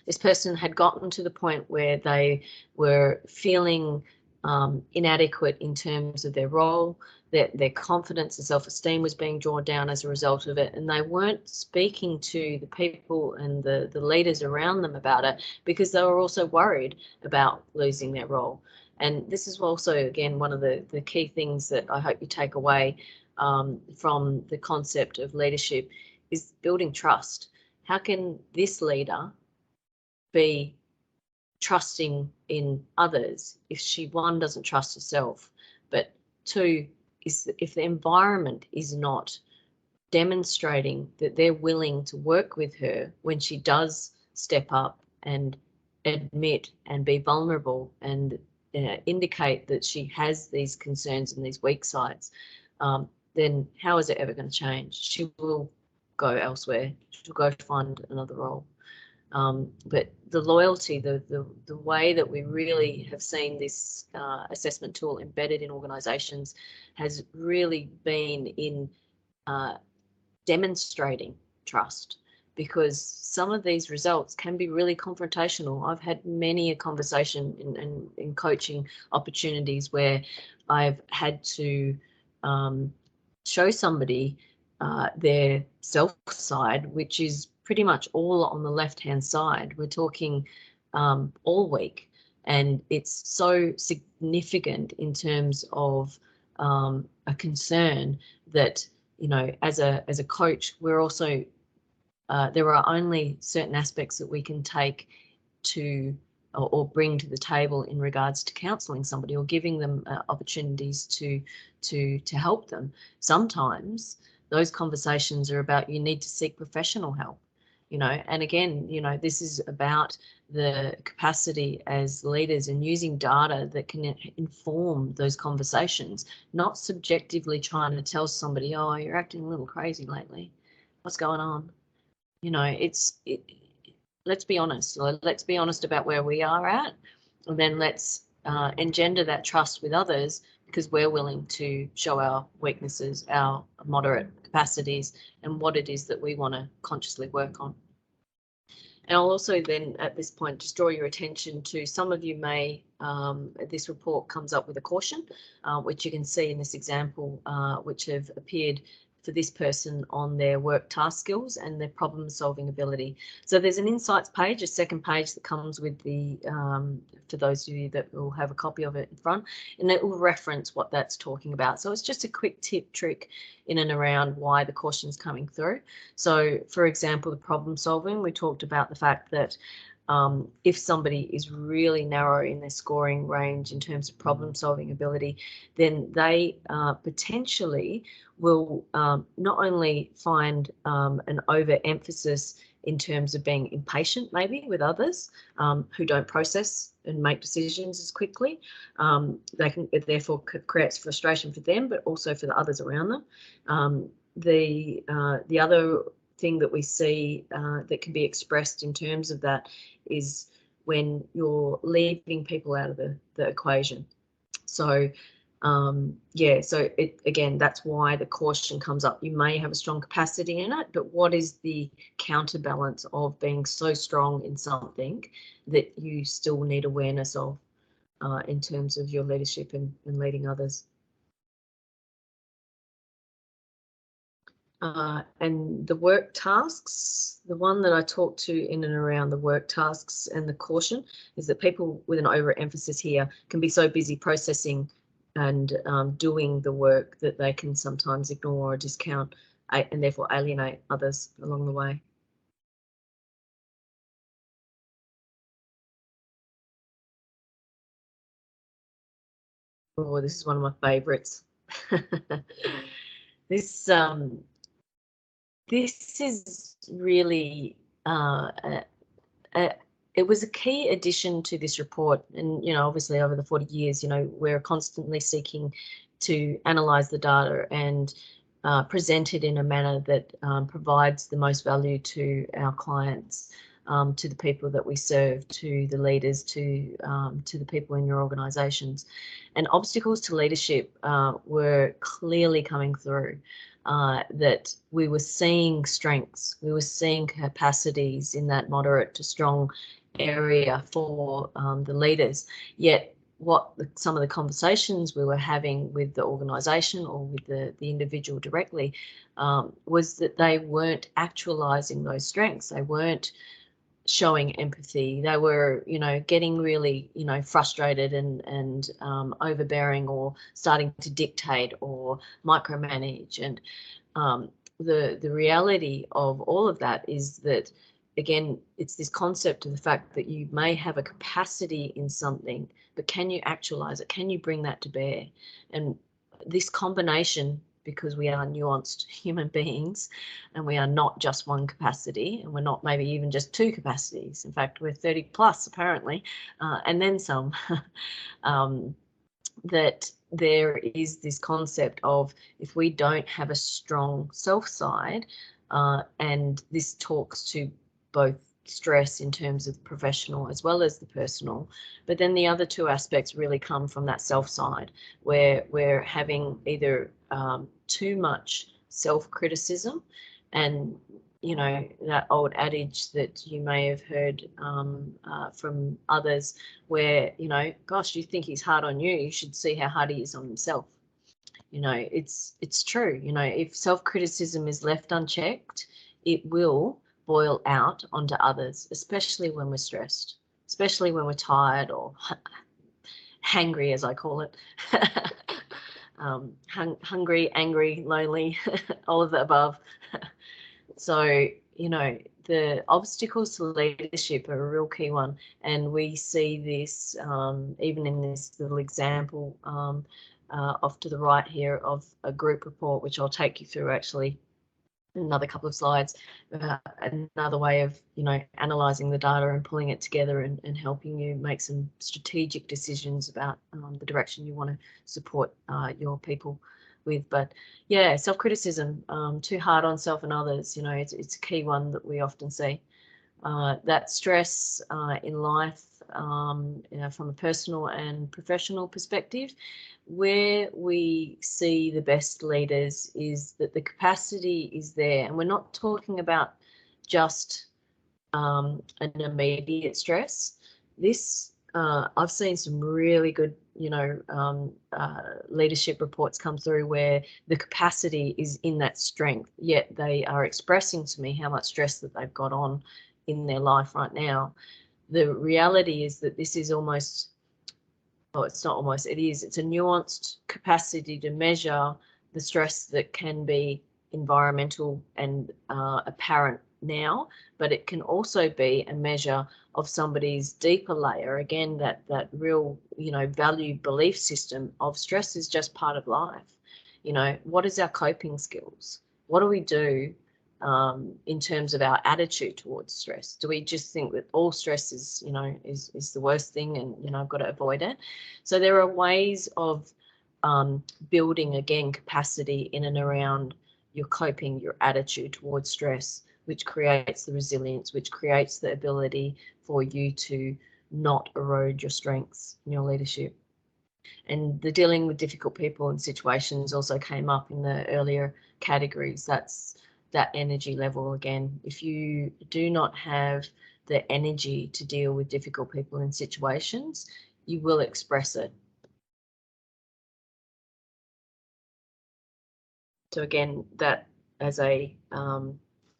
This person had gotten to the point where they were feeling inadequate in terms of their role, their confidence and self-esteem was being drawn down as a result of it, and they weren't speaking to the people and the leaders around them about it because they were also worried about losing their role. And this is also, again, one of the key things that I hope you take away from the concept of leadership is building trust. How can this leader be trusting in others if she, one, doesn't trust herself, but two, is if the environment is not demonstrating that they're willing to work with her when she does step up and admit and be vulnerable and indicate that she has these concerns and these weak sides, then how is it ever going to change? She will go elsewhere. She'll go find another role. But the loyalty, the way that we really have seen this assessment tool embedded in organisations has really been in demonstrating trust, because some of these results can be really confrontational. I've had many a conversation in coaching opportunities where I've had to show somebody their self side, which is pretty much all on the left hand side. We're talking all week, and it's so significant in terms of a concern that, you know, as a coach, we're also there are only certain aspects that we can take to or bring to the table in regards to counselling somebody or giving them opportunities to help them. Sometimes those conversations are about, you need to seek professional help, you know, and again, you know, this is about the capacity as leaders and using data that can inform those conversations, not subjectively trying to tell somebody, oh, you're acting a little crazy lately, what's going on? You know, let's be honest. Let's be honest about where we are at, and then let's engender that trust with others, because we're willing to show our weaknesses, our moderate capacities, and what it is that we want to consciously work on. And I'll also then at this point just draw your attention to, some of you may, this report comes up with a caution, which you can see in this example, which have appeared for this person on their work task skills and their problem solving ability. So there's an insights page, a second page that comes with the, for those of you that will have a copy of it in front, and it will reference what that's talking about. So it's just a quick tip trick in and around why the caution's coming through. So for example, the problem solving, we talked about the fact that if somebody is really narrow in their scoring range in terms of problem solving ability, then they potentially will not only find an overemphasis in terms of being impatient maybe with others who don't process and make decisions as quickly. They can, it therefore creates frustration for them, but also for the others around them. The other thing that we see that can be expressed in terms of that is when you're leaving people out of the equation. So yeah, so again, that's why the caution comes up. You may have a strong capacity in it, but what is the counterbalance of being so strong in something that you still need awareness of in terms of your leadership and leading others? And the work tasks, the one that I talked to in and around the work tasks and the caution is that people with an overemphasis here can be so busy processing and doing the work that they can sometimes ignore or discount and therefore alienate others along the way. Oh, this is one of my favourites. This is really it was a key addition to this report, and you know, obviously over the 40 years, you know, we're constantly seeking to analyse the data and present it in a manner that provides the most value to our clients, to the people that we serve, to the leaders, to the people in your organisations. And obstacles to leadership were clearly coming through. That we were seeing strengths, we were seeing capacities in that moderate to strong area for the leaders, yet some of the conversations we were having with the organisation or with the individual directly was that they weren't actualising those strengths. They weren't showing empathy. They were, you know, getting really, you know, frustrated and overbearing, or starting to dictate or micromanage. And the reality of all of that is that again, it's this concept of the fact that you may have a capacity in something, but can you actualize it? Can you bring that to bear? And this combination, because we are nuanced human beings and we are not just one capacity, and we're not maybe even just two capacities. In fact, we're 30 plus apparently, and then some, that there is this concept of, if we don't have a strong self side, and this talks to both stress in terms of the professional as well as the personal, but then the other two aspects really come from that self side, where we're having either too much self-criticism, and you know, that old adage that you may have heard from others, where, you know, gosh, you think he's hard on you, you should see how hard he is on himself. You know, it's true. You know, if self-criticism is left unchecked, it will boil out onto others, especially when we're stressed, especially when we're tired or hangry, as I call it. Hungry, angry, lonely, all of the above. So, you know, the obstacles to leadership are a real key one. And we see this even in this little example off to the right here of a group report, which I'll take you through actually in another couple of slides. Another way of, you know, analysing the data and pulling it together and helping you make some strategic decisions about the direction you want to support your people with. But yeah, self-criticism, too hard on self and others, you know, it's a key one that we often see. That stress in life, you know, from a personal and professional perspective, where we see the best leaders is that the capacity is there, and we're not talking about just an immediate stress. This I've seen some really good, you know, leadership reports come through where the capacity is in that strength, yet they are expressing to me how much stress that they've got on in their life right now. The reality is that this is almost, well, it's not almost, it is, it's a nuanced capacity to measure the stress that can be environmental and apparent now, but it can also be a measure of somebody's deeper layer. Again, that real, you know, value belief system of stress is just part of life. You know, what is our coping skills? What do we do in terms of our attitude towards stress? Do we just think that all stress is, you know, is the worst thing, and, you know, I've got to avoid it? So there are ways of building, again, capacity in and around your coping, your attitude towards stress, which creates the resilience, which creates the ability for you to not erode your strengths in your leadership. And the dealing with difficult people and situations also came up in the earlier categories. That's that energy level again. If you do not have the energy to deal with difficult people and situations, you will express it. So again, that as a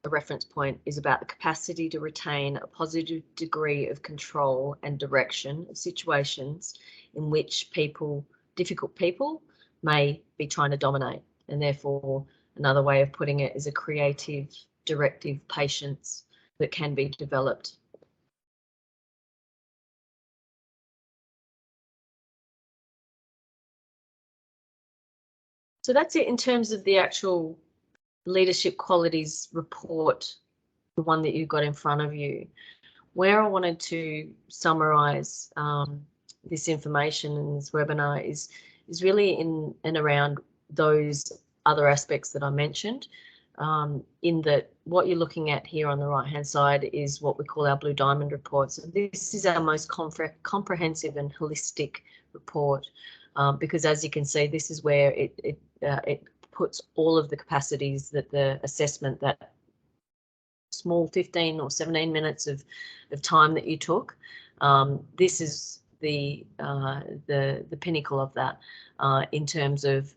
reference point is about the capacity to retain a positive degree of control and direction of situations in which people, difficult people, may be trying to dominate. And therefore, another way of putting it is a creative, directive patience that can be developed. So that's it in terms of the actual leadership qualities report, the one that you've got in front of you. Where I wanted to summarise this information in this webinar is really in and around those other aspects that I mentioned, in that what you're looking at here on the right hand side is what we call our Blue Diamond report. So this is our most comprehensive and holistic report, because as you can see, this is where it puts all of the capacities that the assessment, that small 15 or 17 minutes of time that you took, this is the pinnacle of that, in terms of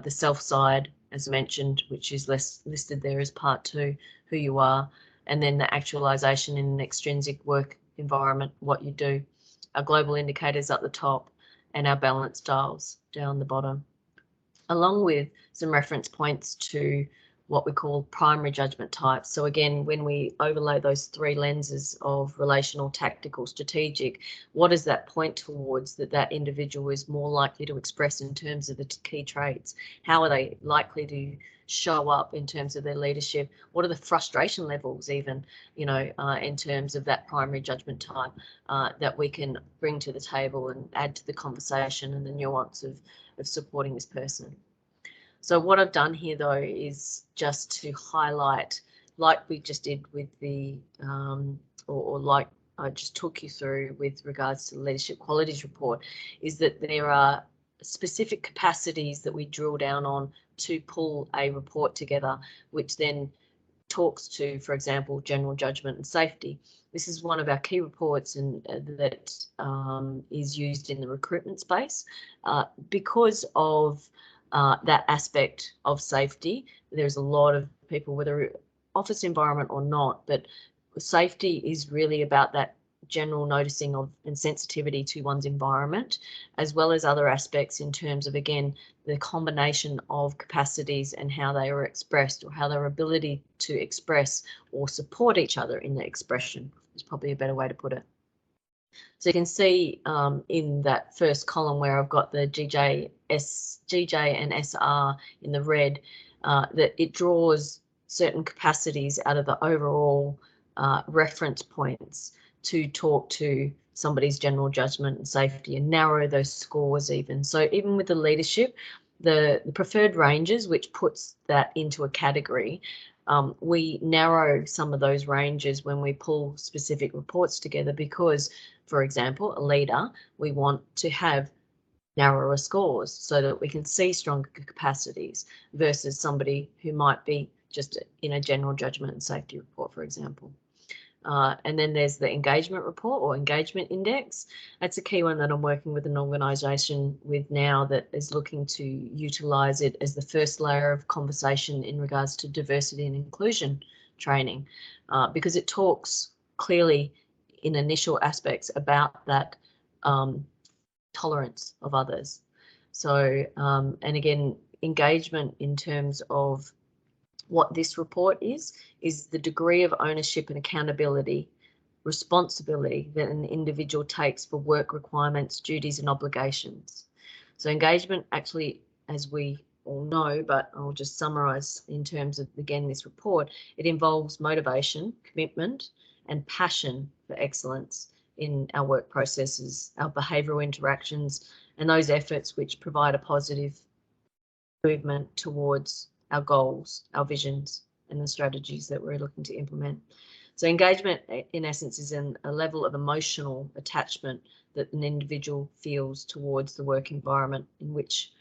the self side, as mentioned, which is listed there as part 2, who you are, and then the actualization in an extrinsic work environment, what you do, our global indicators at the top, and our balance dials down the bottom, along with some reference points to what we call primary judgment types. So again, when we overlay those three lenses of relational, tactical, strategic, what does that point towards that individual is more likely to express in terms of the key traits? How are they likely to show up in terms of their leadership? What are the frustration levels even, in terms of that primary judgment type that we can bring to the table and add to the conversation and the nuance of supporting this person? So what I've done here, though, is just to highlight, like we just did with the, or like I just took you through with regards to the Leadership Qualities Report, is that there are specific capacities that we drill down on to pull a report together, which then talks to, for example, general judgment and safety. This is one of our key reports and that is used in the recruitment space because of that aspect of safety. There's a lot of people, whether office environment or not, but safety is really about that general noticing of and sensitivity to one's environment, as well as other aspects in terms of, again, the combination of capacities and how they are expressed, or how their ability to express or support each other in the expression is probably a better way to put it. So you can see in that first column where I've got the GJ and SR in the red, that it draws certain capacities out of the overall reference points to talk to somebody's general judgment and safety and narrow those scores even. So even with the leadership, the preferred ranges, which puts that into a category, we narrow some of those ranges when we pull specific reports together because, for example, a leader, we want to have narrower scores so that we can see stronger capacities versus somebody who might be just in a general judgment and safety report, for example. And then there's the engagement report or engagement index. That's a key one that I'm working with an organisation with now that is looking to utilise it as the first layer of conversation in regards to diversity and inclusion training, because it talks clearly in initial aspects about that tolerance of others. So, and again, engagement in terms of what this report is the degree of ownership and accountability, responsibility that an individual takes for work requirements, duties and obligations. So engagement actually, as we all know, but I'll just summarise in terms of, again, this report, it involves motivation, commitment and passion for excellence in our work processes, our behavioural interactions and those efforts which provide a positive movement towards our goals, our visions, and the strategies that we're looking to implement. So engagement, in essence, is a level of emotional attachment that an individual feels towards the work environment in which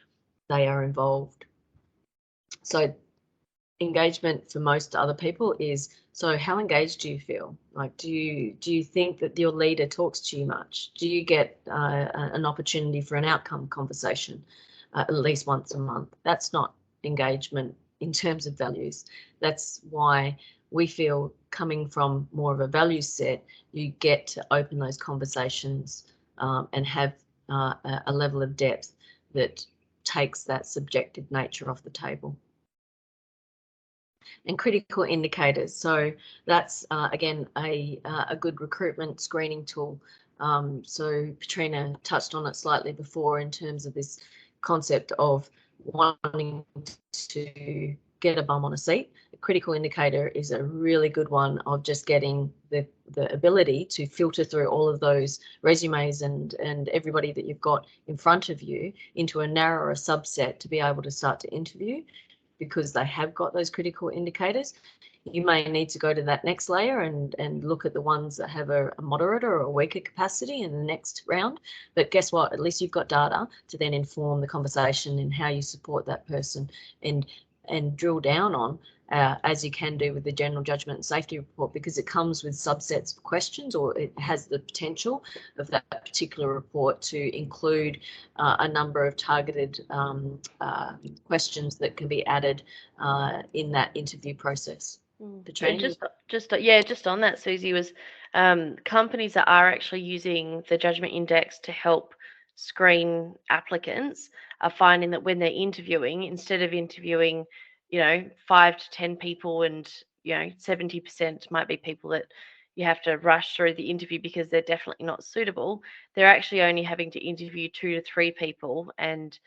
they are involved. So engagement for most other people is, so how engaged do you feel? Like, do you think that your leader talks to you much? Do you get an opportunity for an outcome conversation at least once a month? That's not engagement in terms of values. That's why we feel, coming from more of a values set, you get to open those conversations and have a level of depth that takes that subjective nature off the table. And critical indicators. So that's again a good recruitment screening tool. So Petrina touched on it slightly before in terms of this concept of wanting to get a bum on a seat. A critical indicator is a really good one of just getting the ability to filter through all of those resumes and everybody that you've got in front of you into a narrower subset to be able to start to interview, because they have got those critical indicators. You may need to go to that next layer and look at the ones that have a moderate or a weaker capacity in the next round. But guess what? At least you've got data to then inform the conversation and how you support that person and drill down on, as you can do with the general judgment and safety report, because it comes with subsets of questions, or it has the potential of that particular report to include a number of targeted questions that can be added in that interview process. Just on that, Susie, was companies that are actually using the judgment index to help screen applicants are finding that when they're interviewing, instead of interviewing 5 to 10 people, and 70% might be people that you have to rush through the interview because they're definitely not suitable. They're actually only having to interview 2 to 3 people, and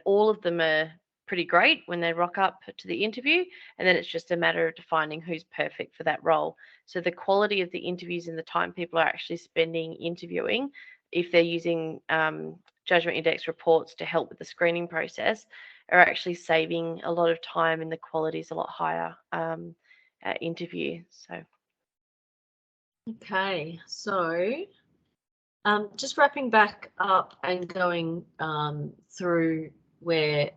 all of them are pretty great when they rock up to the interview, and then it's just a matter of defining who's perfect for that role. So the quality of the interviews and the time people are actually spending interviewing, if they're using judgment index reports to help with the screening process, are actually saving a lot of time, and the quality is a lot higher at interview. So Okay, so just wrapping back up and going through where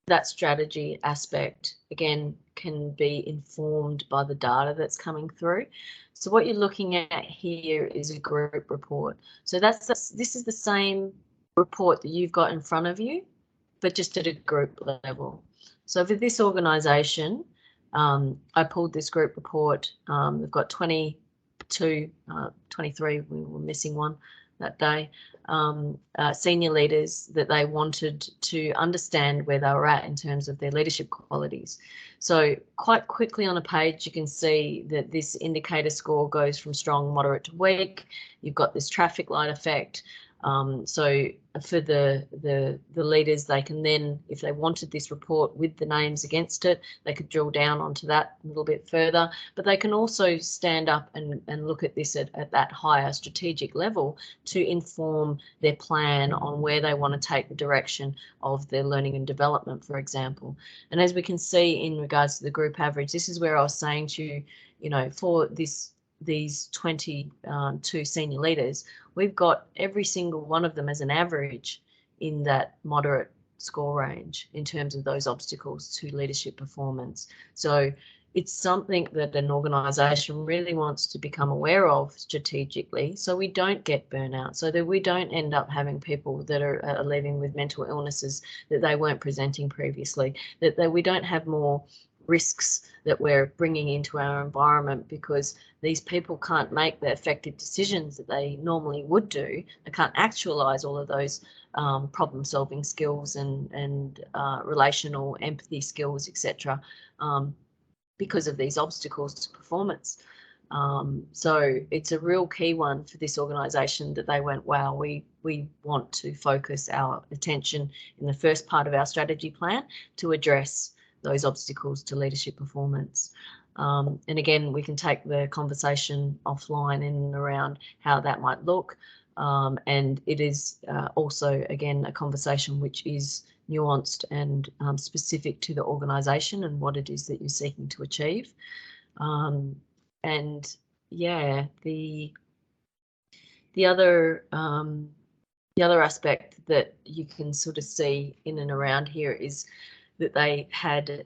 that strategy aspect again can be informed by the data that's coming through. So what you're looking at here is a group report. So this is the same report that you've got in front of you, but just at a group level. So for this organisation, I pulled this group report. We've got 22, 23, we were missing one that day, senior leaders that they wanted to understand where they were at in terms of their leadership qualities. So quite quickly on a page, you can see that this indicator score goes from strong, moderate to weak. You've got this traffic light effect. So for the leaders, they can then, if they wanted this report with the names against it, they could drill down onto that a little bit further, but they can also stand up and look at this at that higher strategic level to inform their plan on where they want to take the direction of their learning and development, for example. And as we can see in regards to the group average, this is where I was saying to you, for these 22 senior leaders, we've got every single one of them as an average in that moderate score range in terms of those obstacles to leadership performance. So it's something that an organisation really wants to become aware of strategically, so we don't get burnout, so that we don't end up having people that are leaving with mental illnesses that they weren't presenting previously, that we don't have more risks that we're bringing into our environment because these people can't make the effective decisions that they normally would do. They can't actualize all of those problem solving skills and relational empathy skills, etc., because of these obstacles to performance. So it's a real key one for this organisation that they went, wow, we want to focus our attention in the first part of our strategy plan to address those obstacles to leadership performance. And again, we can take the conversation offline in and around how that might look. And it is also, again, a conversation which is nuanced and specific to the organisation and what it is that you're seeking to achieve. And yeah, the other aspect that you can sort of see in and around here is that they had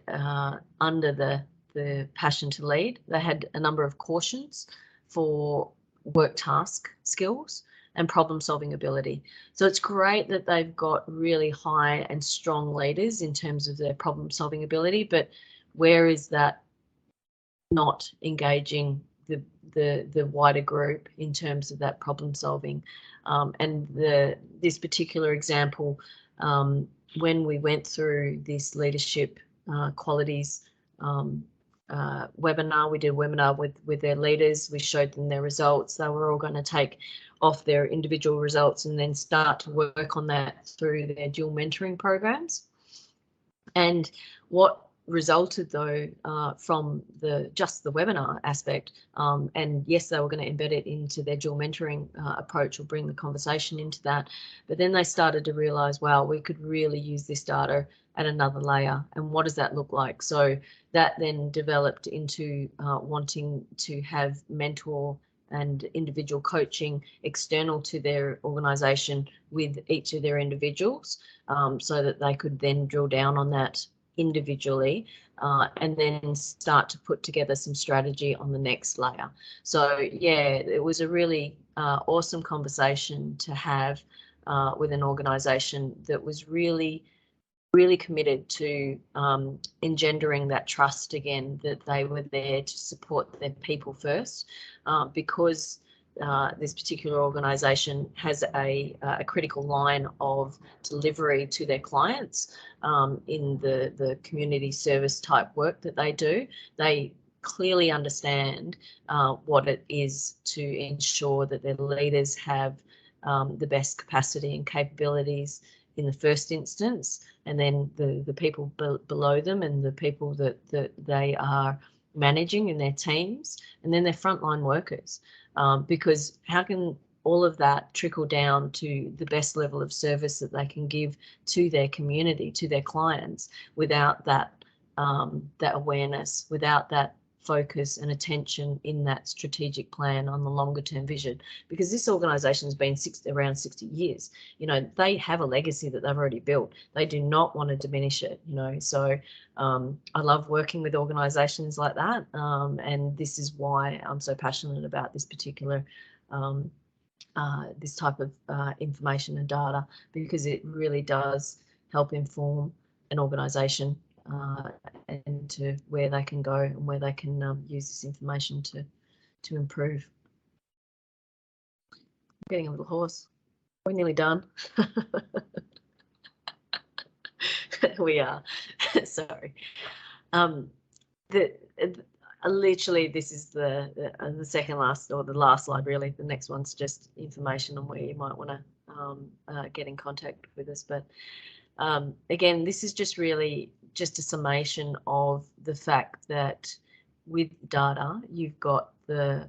under the passion to lead, they had a number of cautions for work task skills and problem solving ability. So it's great that they've got really high and strong leaders in terms of their problem solving ability, but where is that not engaging the wider group in terms of that problem solving? And this particular example, when we went through this leadership qualities webinar, we did a webinar with their leaders. We showed them their results. They were all going to take off their individual results and then start to work on that through their dual mentoring programs. And what resulted though from just the webinar aspect, and yes, they were going to embed it into their dual mentoring approach or bring the conversation into that, but then they started to realize, wow, we could really use this data at another layer, and what does that look like? So that then developed into wanting to have mentor and individual coaching external to their organisation with each of their individuals, so that they could then drill down on that individually and then start to put together some strategy on the next layer. So yeah, it was a really awesome conversation to have with an organisation that was really committed to engendering that trust again, that they were there to support their people first, because this particular organisation has a critical line of delivery to their clients in the community service type work that they do. They clearly understand what it is to ensure that their leaders have the best capacity and capabilities in the first instance, and then the people below them and the people that they are managing in their teams, and then their frontline workers. Because how can all of that trickle down to the best level of service that they can give to their community, to their clients, without that that awareness, without that focus and attention in that strategic plan on the longer term vision? Because this organisation has been around 60 years. You know, they have a legacy that they've already built. They do not want to diminish it, you know. So I love working with organisations like that, and this is why I'm so passionate about this particular this type of information and data, because it really does help inform an organisation and to where they can go and where they can use this information to improve. I'm getting a little hoarse. We're nearly done. We are. Sorry. Literally, this is the second last, or the last slide really. The next one's just information on where you might want to get in contact with us. But again, this is just really just a summation of the fact that with data, you've got the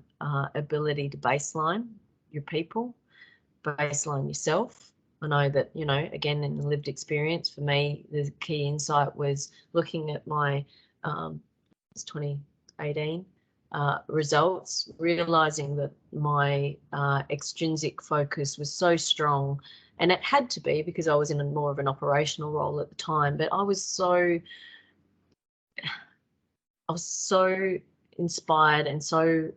ability to baseline your people, baseline yourself. I know that, you know, again, in the lived experience, for me, the key insight was looking at my it's 2018 results, realizing that my extrinsic focus was so strong, and it had to be because I was in more of an operational role at the time, but I was so inspired and so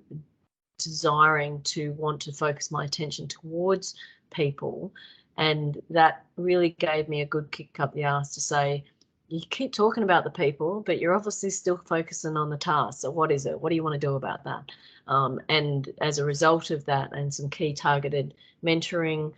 desiring to want to focus my attention towards people, and that really gave me a good kick up the arse to say, you keep talking about the people, but you're obviously still focusing on the task. So what is it? What do you want to do about that? And as a result of that, and some key targeted mentoring,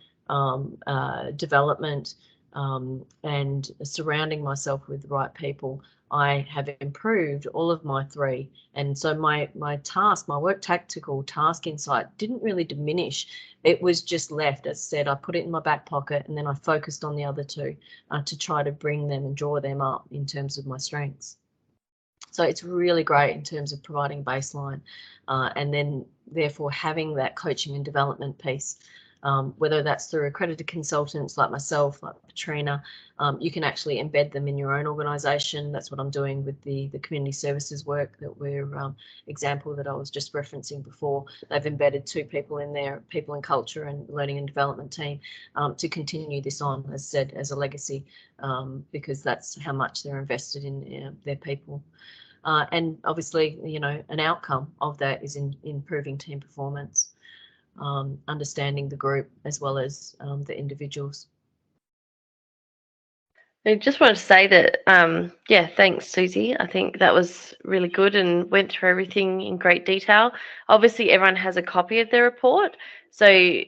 development, and surrounding myself with the right people, I have improved all of my three. And so my task, my work tactical task insight didn't really diminish. It was just left. As I said, I put it in my back pocket, and then I focused on the other two to try to bring them and draw them up in terms of my strengths. So it's really great in terms of providing baseline, and then therefore having that coaching and development piece. Whether that's through accredited consultants like myself, like Petrina, you can actually embed them in your own organisation. That's what I'm doing with the community services work that we're example that I was just referencing before. They've embedded 2 people in their people and culture and learning and development team to continue this on, as said, as a legacy, because that's how much they're invested in their people. And obviously, you know, an outcome of that is in improving team performance. Understanding the group as well as the individuals. I just wanted to say that, yeah, thanks, Susie. I think that was really good and went through everything in great detail. Obviously, everyone has a copy of their report. So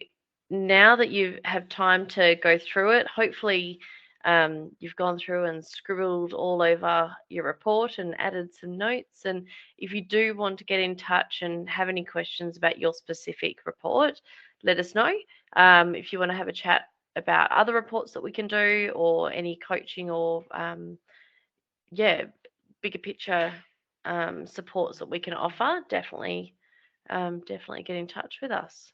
now that you have time to go through it, hopefully you've gone through and scribbled all over your report and added some notes. And if you do want to get in touch and have any questions about your specific report, let us know. If you want to have a chat about other reports that we can do, or any coaching, or yeah, bigger picture supports that we can offer, definitely get in touch with us.